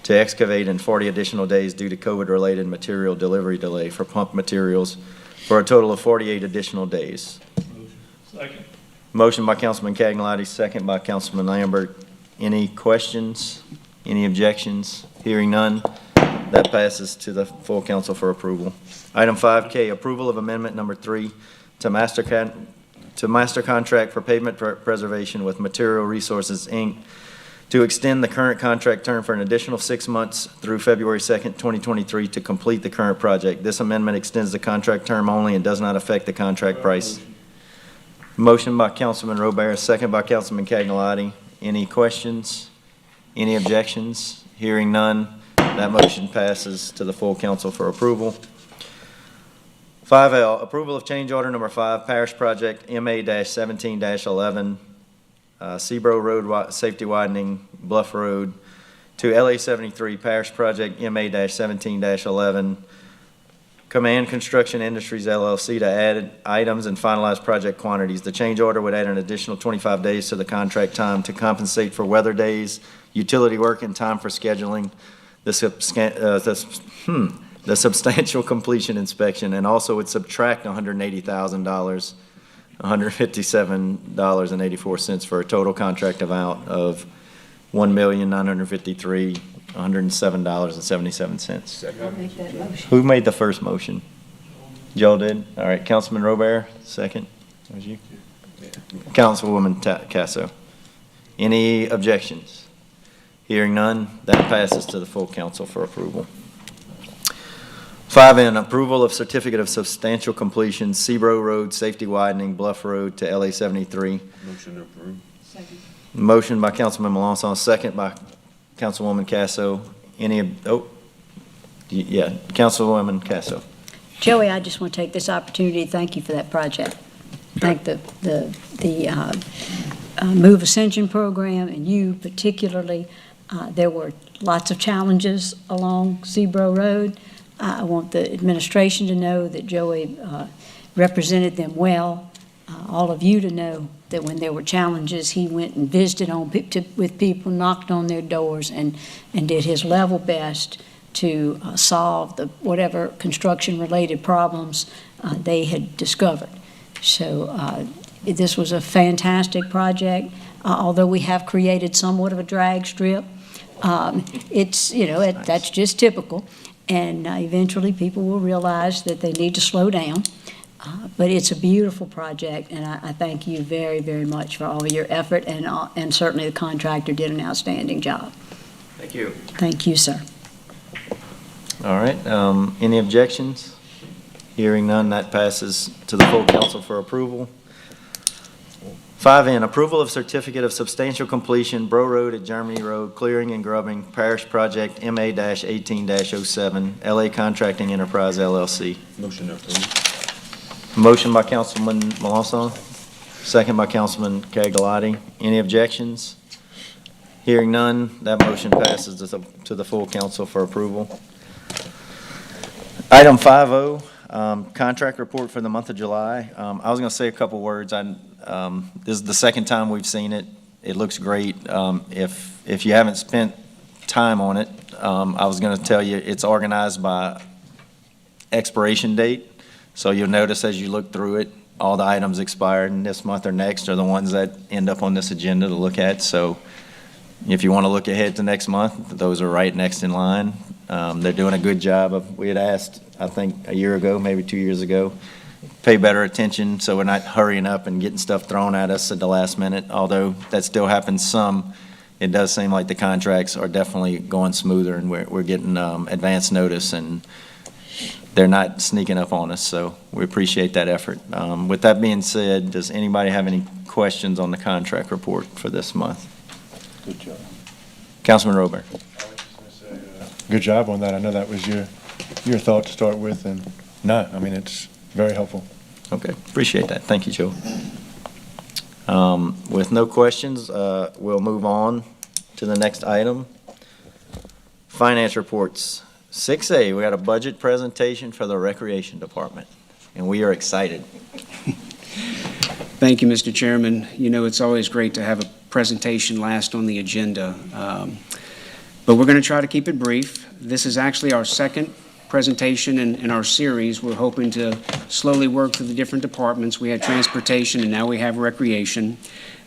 to excavate, and 40 additional days due to COVID-related material delivery delay for pump materials, for a total of 48 additional days. Second. Motion by Councilman Cagnolati, second by Councilman Lambert. Any questions? Any objections? Hearing none, that passes to the full council for approval. Item 5K, approval of amendment number 3 to master contract for pavement preservation with Material Resources, Inc., to extend the current contract term for an additional 6 months through February 2nd, 2023 to complete the current project. This amendment extends the contract term only and does not affect the contract price. Motion by Councilman Robert, second by Councilman Cagnolati. Any questions? Any objections? Hearing none, that motion passes to the full council for approval. 5L, approval of change order number 5, Parish Project MA-17-11, Seabro Road Safety Widening, Bluff Road, to LA 73, Parish Project MA-17-11, Command Construction Industries LLC, to add items and finalize project quantities. The change order would add an additional 25 days to the contract time to compensate for weather days, utility work, and time for scheduling the substantial completion inspection, and also would subtract $180,000 $157.84 for a total contract amount of $1,953,107.77. I'll make that motion. Who made the first motion? Joe did? All right, Councilman Robert, second. That was you? Councilwoman Casso. Any objections? Hearing none, that passes to the full council for approval. 5N, approval of certificate of substantial completion, Seabro Road, safety widening, Bluff Road to LA 73. Motion to approve. Second. Motion by Councilman Melanson, second by Councilwoman Casso. Councilwoman Casso. Joey, I just want to take this opportunity to thank you for that project. Thank the Move Ascension program and you particularly. There were lots of challenges along Seabro Road. I want the administration to know that Joey represented them well. All of you to know that when there were challenges, he went and visited with people, knocked on their doors, and did his level best to solve whatever construction-related problems they had discovered. So this was a fantastic project. Although we have created somewhat of a drag strip, that's just typical. And eventually people will realize that they need to slow down. But it's a beautiful project, and I thank you very, very much for all of your effort, and certainly the contractor did an outstanding job. Thank you. Thank you, sir. All right, any objections? Hearing none, that passes to the full council for approval. 5N, approval of certificate of substantial completion, Bro Road at Germany Road, clearing and grubbing, Parish Project MA-18-07, LA Contracting Enterprise LLC. Motion to approve. Motion by Councilman Melanson, second by Councilman Cagalati. Any objections? Hearing none, that motion passes to the full council for approval. Item 5O, contract report for the month of July. I was going to say a couple words. This is the second time we've seen it. It looks great. If you haven't spent time on it, I was going to tell you it's organized by expiration date. So you'll notice as you look through it, all the items expired in this month or next are the ones that end up on this agenda to look at. So if you want to look ahead to next month, those are right next in line. They're doing a good job. We had asked, I think, a year ago, maybe 2 years ago, pay better attention so we're not hurrying up and getting stuff thrown at us at the last minute. Although that still happens some, it does seem like the contracts are definitely going smoother, and we're getting advance notice, and they're not sneaking up on us. So we appreciate that effort. With that being said, does anybody have any questions on the contract report for this month? Good job. Councilman Robert. Good job on that. I know that was your thought to start with, and no, I mean, it's very helpful. Okay, appreciate that. Thank you, Joe. With no questions, we'll move on to the next item. Finance reports. 6A, we got a budget presentation for the Recreation Department, and we are excited. Thank you, Mr. Chairman. You know, it's always great to have a presentation last on the agenda, but we're going to try to keep it brief. This is actually our second presentation in our series. We're hoping to slowly work through the different departments. We had transportation, and now we have recreation.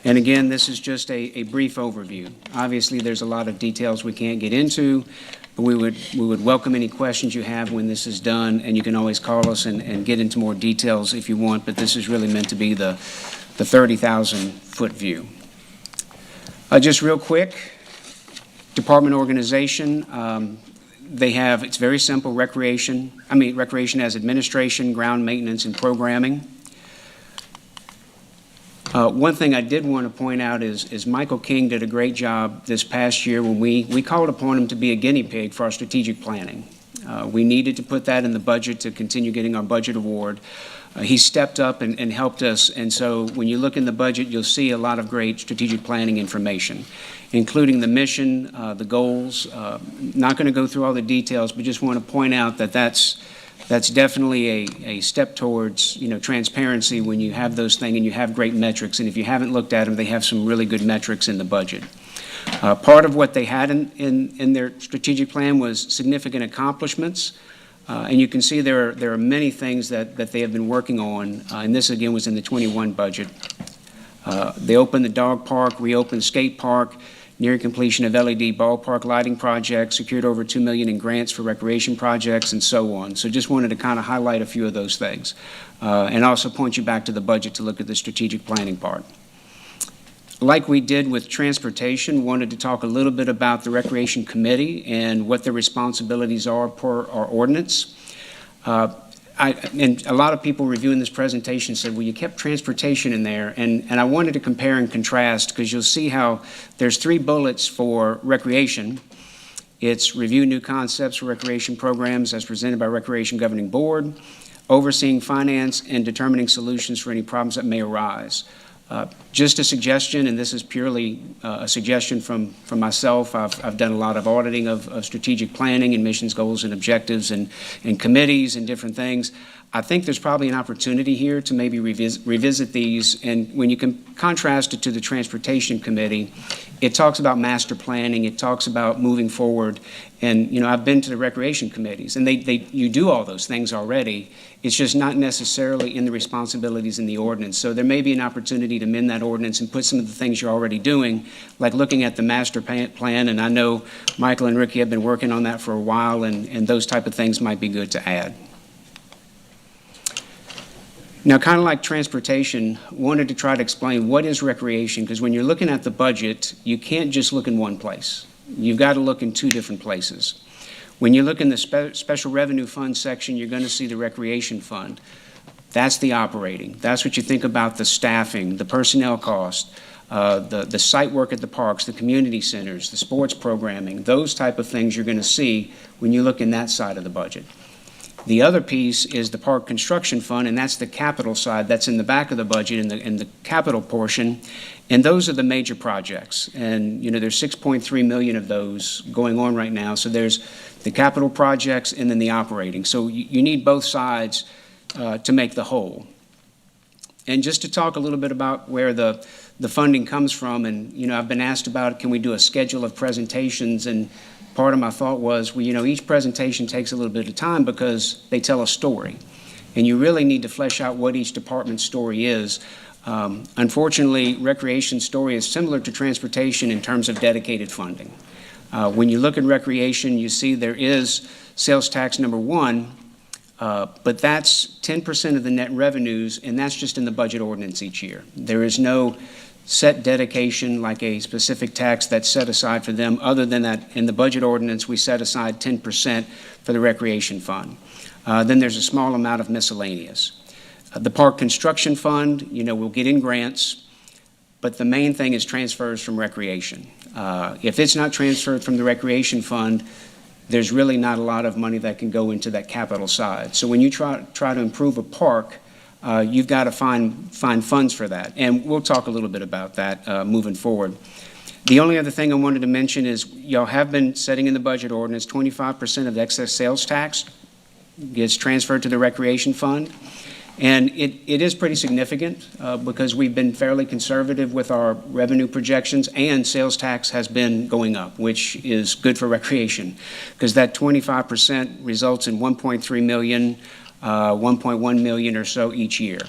And again, this is just a brief overview. Obviously, there's a lot of details we can't get into, but we would welcome any questions you have when this is done, and you can always call us and get into more details if you want, but this is really meant to be the 30,000-foot view. Just real quick, department organization, it's very simple, recreation as administration, ground maintenance, and programming. One thing I did want to point out is Michael King did a great job this past year when we called upon him to be a guinea pig for our strategic planning. We needed to put that in the budget to continue getting our budget award. He stepped up and helped us, and so when you look in the budget, you'll see a lot of great strategic planning information, including the mission, the goals. Not going to go through all the details, but just want to point out that that's definitely a step towards, transparency when you have those things and you have great metrics. And if you haven't looked at them, they have some really good metrics in the budget. Part of what they had in their strategic plan was significant accomplishments. And you can see there are many things that they have been working on, and this again was in the 21 budget. They opened the dog park, reopened the skate park, near completion of LED ballpark lighting projects, secured over $2 million in grants for recreation projects, and so on. So just wanted to kind of highlight a few of those things. And also point you back to the budget to look at the strategic planning part. Like we did with transportation, wanted to talk a little bit about the Recreation Committee and what their responsibilities are per our ordinance. And a lot of people reviewing this presentation said, well, you kept transportation in there, and I wanted to compare and contrast, because you'll see how there's 3 bullets for recreation. It's review new concepts for recreation programs as presented by Recreation Governing Board, overseeing finance, and determining solutions for any problems that may arise. Just a suggestion, and this is purely a suggestion from myself. I've done a lot of auditing of strategic planning and missions, goals, and objectives, and committees and different things. I think there's probably an opportunity here to maybe revisit these, and when you can contrast it to the Transportation Committee, it talks about master planning, it talks about moving forward, and I've been to the Recreation Committees, and you do all those things already. It's just not necessarily in the responsibilities in the ordinance. So there may be an opportunity to amend that ordinance and put some of the things you're already doing, like looking at the master plan, and I know Michael and Ricky have been working on that for a while, and those type of things might be good to add. Now, kind of like transportation, wanted to try to explain what is recreation, because when you're looking at the budget, you can't just look in one place. You've got to look in 2 different places. When you look in the Special Revenue Fund section, you're going to see the Recreation Fund. That's the operating. That's what you think about the staffing, the personnel cost, the site work at the parks, the community centers, the sports programming, those type of things you're going to see when you look in that side of the budget. The other piece is the Park Construction Fund, and that's the capital side. That's in the back of the budget in the capital portion, and those are the major projects. And, there's 6.3 million of those going on right now. So there's the capital projects and then the operating. So you need both sides to make the whole. And just to talk a little bit about where the funding comes from, and, I've been asked about, can we do a schedule of presentations, and part of my thought was, well, each presentation takes a little bit of time because they tell a story. And you really need to flesh out what each department's story is. Unfortunately, recreation story is similar to transportation in terms of dedicated funding. When you look at recreation, you see there is sales tax number 1, but that's 10% of the net revenues, and that's just in the budget ordinance each year. There is no set dedication like a specific tax that's set aside for them. Other than that, in the budget ordinance, we set aside 10% for the recreation fund. Then there's a small amount of miscellaneous. The Park Construction Fund, we'll get in grants, but the main thing is transfers from recreation. If it's not transferred from the recreation fund, there's really not a lot of money that can go into that capital side. So when you try to improve a park, you've got to find funds for that. And we'll talk a little bit about that moving forward. The only other thing I wanted to mention is y'all have been setting in the budget ordinance 25% of the excess sales tax gets transferred to the recreation fund. And it is pretty significant because we've been fairly conservative with our revenue projections, and sales tax has been going up, which is good for recreation, because that 25% results in 1.3 million, 1.1 million or so each year.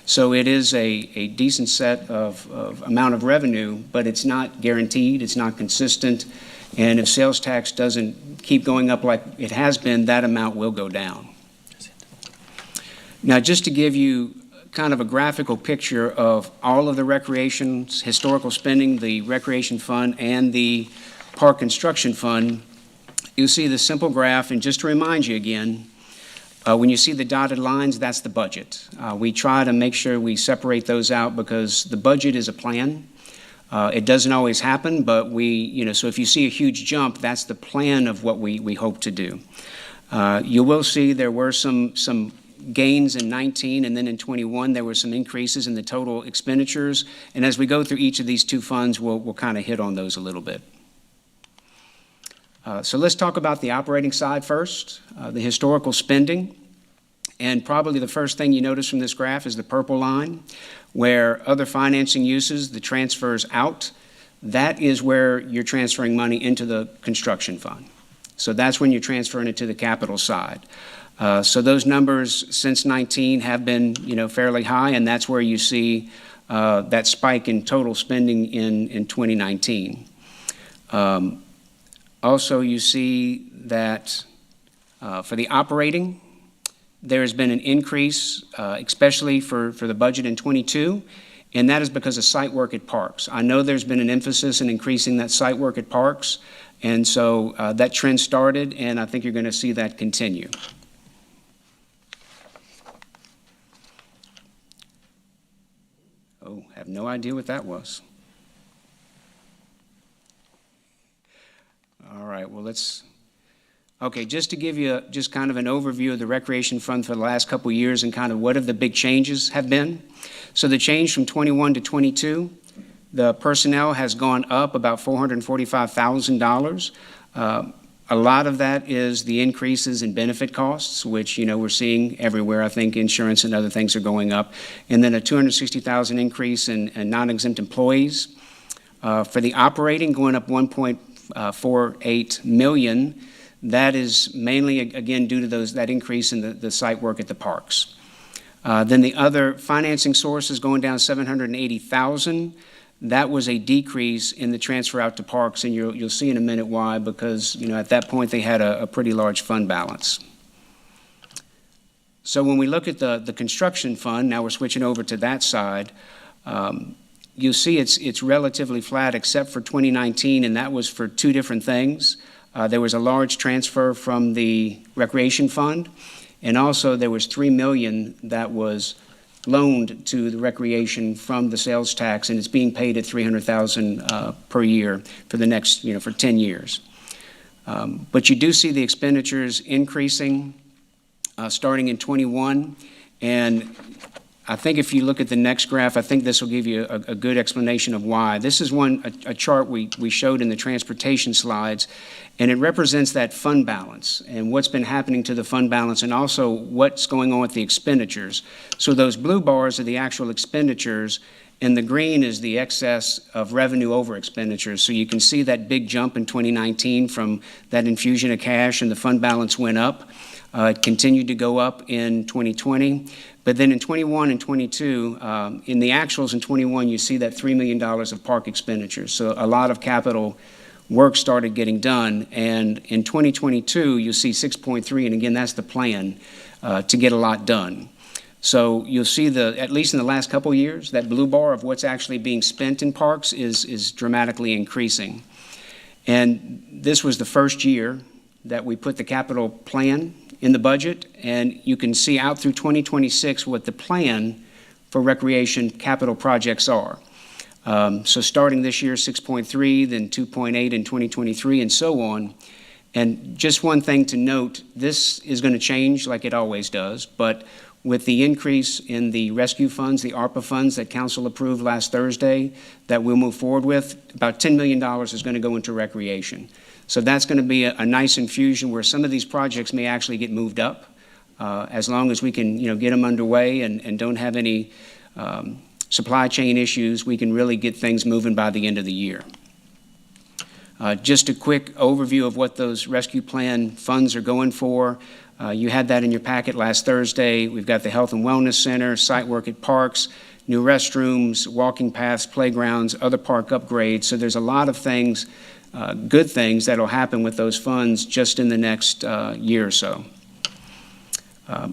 So it is a decent set of amount of revenue, but it's not guaranteed, it's not consistent, and if sales tax doesn't keep going up like it has been, that amount will go down. Now, just to give you kind of a graphical picture of all of the recreation's historical spending, the recreation fund and the park construction fund, you'll see the simple graph. And just to remind you again, when you see the dotted lines, that's the budget. We try to make sure we separate those out because the budget is a plan. It doesn't always happen, but so if you see a huge jump, that's the plan of what we hope to do. You will see there were some gains in 19, and then in 21 there were some increases in the total expenditures, and as we go through each of these 2 funds, we'll kind of hit on those a little bit. So let's talk about the operating side first, the historical spending, and probably the first thing you notice from this graph is the purple line, where other financing uses, the transfers out, that is where you're transferring money into the construction fund. So that's when you're transferring it to the capital side. So those numbers since 19 have been, fairly high, and that's where you see that spike in total spending in 2019. Also, you see that for the operating, there has been an increase, especially for the budget in 22, and that is because of site work at parks. I know there's been an emphasis in increasing that site work at parks, and so that trend started, and I think you're going to see that continue. Oh, have no idea what that was. All right, well, okay, just to give you just kind of an overview of the Recreation Fund for the last couple of years and kind of what the big changes have been. So the change from 21 to 22, the personnel has gone up about $445,000. A lot of that is the increases in benefit costs, which, we're seeing everywhere. I think insurance and other things are going up. And then a $260,000 increase in non-exempt employees. For the operating, going up $1.48 million. That is mainly, again, due to that increase in the site work at the parks. Then the other financing source is going down $780,000. That was a decrease in the transfer out to parks, and you'll see in a minute why, because at that point they had a pretty large fund balance. So when we look at the construction fund, now we're switching over to that side, you'll see it's relatively flat except for 2019, and that was for two different things. There was a large transfer from the Recreation Fund, and also there was $3 million that was loaned to the Recreation from the sales tax, and it's being paid at $300,000 per year for the next, for 10 years. But you do see the expenditures increasing starting in 21, and I think if you look at the next graph, I think this will give you a good explanation of why. This is a chart we showed in the transportation slides, and it represents that fund balance and what's been happening to the fund balance and also what's going on with the expenditures. So those blue bars are the actual expenditures, and the green is the excess of revenue over expenditures. So you can see that big jump in 2019 from that infusion of cash, and the fund balance went up. It continued to go up in 2020. But then in 21 and 22, in the actuals in 21, you see that $3 million of park expenditures. So a lot of capital work started getting done. And in 2022, you'll see 6.3, and again, that's the plan to get a lot done. So you'll see at least in the last couple of years, that blue bar of what's actually being spent in parks is dramatically increasing. And this was the first year that we put the capital plan in the budget, and you can see out through 2026 what the plan for recreation capital projects are. So starting this year, 6.3, then 2.8 in 2023, and so on. And just one thing to note, this is going to change like it always does, but with the increase in the rescue funds, the ARPA funds that Council approved last Thursday that we'll move forward with, about $10 million is going to go into recreation. So that's going to be a nice infusion where some of these projects may actually get moved up as long as we can, get them underway and don't have any supply chain issues. We can really get things moving by the end of the year. Just a quick overview of what those rescue plan funds are going for. You had that in your packet last Thursday. We've got the Health and Wellness Center, site work at parks, new restrooms, walking paths, playgrounds, other park upgrades. So there's a lot of things, good things that'll happen with those funds just in the next year or so.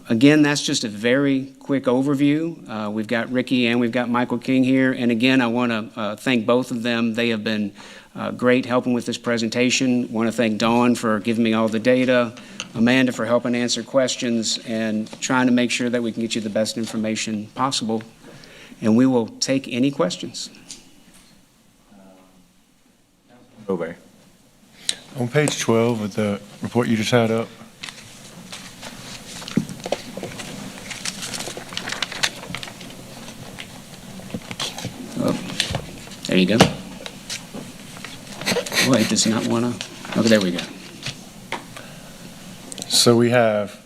Again, that's just a very quick overview. We've got Ricky and we've got Michael King here. And again, I want to thank both of them. They have been great helping with this presentation. Want to thank Dawn for giving me all the data, Amanda for helping answer questions, and trying to make sure that we can get you the best information possible. And we will take any questions. Over. On page 12 of the report you just had up, There you go. Boy, it does not want to. Oh, there we go. so we have,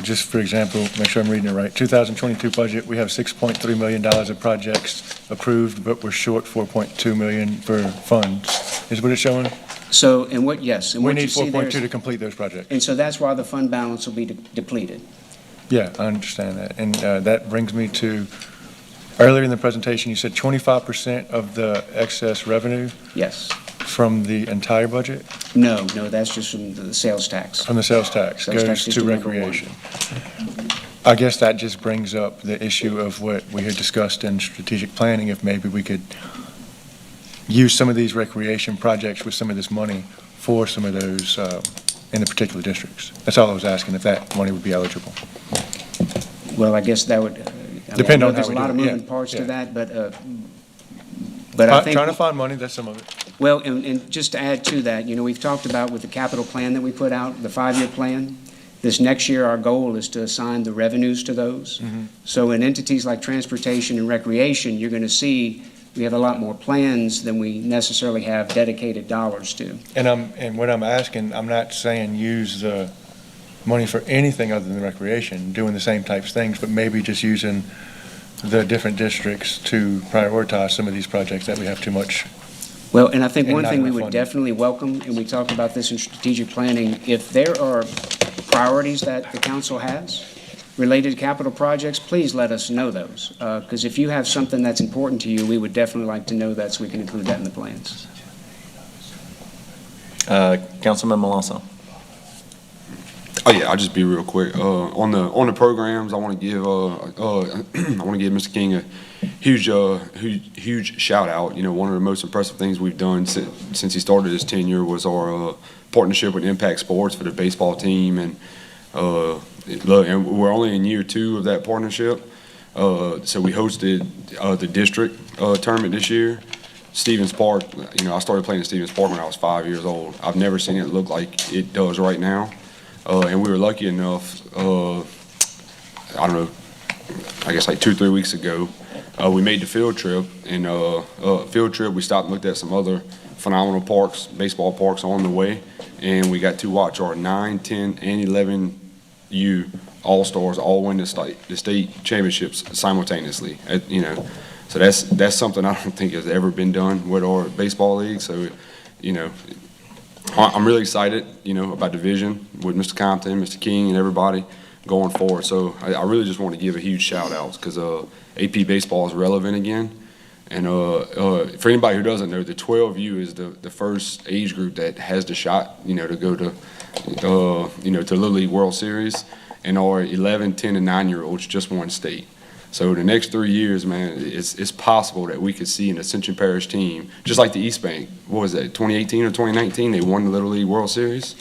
just for example, make sure I'm reading it right, 2022 budget, we have $6.3 million of projects approved, but we're short $4.2 million for funds. Is what it's showing? So, and what, yes, and We what you need see there 4.2 to is, complete those projects. and so that's why the fund balance will be depleted. Yeah, I understand that. And that brings me to, earlier in the presentation, you said 25% of the excess revenue Yes. from the entire budget? No, that's just from the sales tax. From the sales tax Sales tax goes is to the number one. recreation. I guess that just brings up the issue of what we had discussed in strategic planning, if maybe we could use some of these recreation projects with some of this money for some of those in the particular districts. That's all I was asking, if that money would be eligible. Well, I guess that would, Depend on how there's a we lot do of it, yeah, moving parts to yeah. that, but I think. Trying to find money, that's some of it. Well, and just to add to that, we've talked about with the capital plan that we put out, the 5-year plan, this next year, our goal is to assign the revenues to those. So in entities like transportation and recreation, you're going to see we have a lot more plans than we necessarily have dedicated dollars to. And what I'm asking, I'm not saying use the money for anything other than recreation, doing the same types of things, but maybe just using the different districts to prioritize some of these projects that we have too much. Well, and I think And one not thing we enough would funding. definitely welcome, and we talked about this in strategic planning, if there are priorities that the council has related to capital projects, please let us know those. Because if you have something that's important to you, we would definitely like to know that so we can include that in the plans. Councilman Malonzo. Oh yeah, I'll just be real quick. On the programs, I want to give Mr. King a huge shout out. One of the most impressive things we've done since he started his tenure was our partnership with Impact Sports for the baseball team, and we're only in year 2 of that partnership. So we hosted the district tournament this year. Stevens Park, I started playing at Stevens Park when I was 5 years old. I've never seen it look like it does right now. And we were lucky enough, I don't know, I guess like 2-3 weeks ago, we made the field trip. And field trip, we stopped and looked at some other phenomenal parks, baseball parks on the way. And we got to watch our 9, 10, and 11U All-Stars all win the state championships simultaneously. So that's something I don't think has ever been done with our baseball league. So, I'm really excited, about the vision with Mr. Compton, Mr. King, and everybody going forward. So I really just want to give a huge shout out because AP baseball is relevant again. And for anybody who doesn't know, the 12U is the first age group that has the shot, to go to, to Little League World Series. And our 11, 10, and 9-year-olds just won state. So the next 3 years, man, it's possible that we could see an Ascension Parish team, just like the East Bank. What was that, 2018 or 2019? They won the Little League World Series.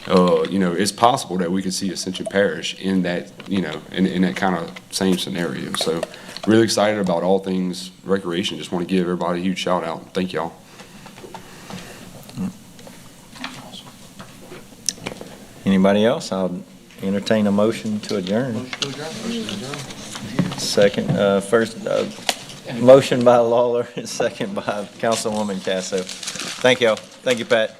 It's possible that we could see Ascension Parish in that, in that kind of same scenario. So really excited about all things recreation. Just want to give everybody a huge shout out. Thank y'all. Anybody else? I'll entertain a motion to adjourn. Second, first, motion by Lawler, second by Councilwoman Casso. Thank y'all. Thank you, Pat.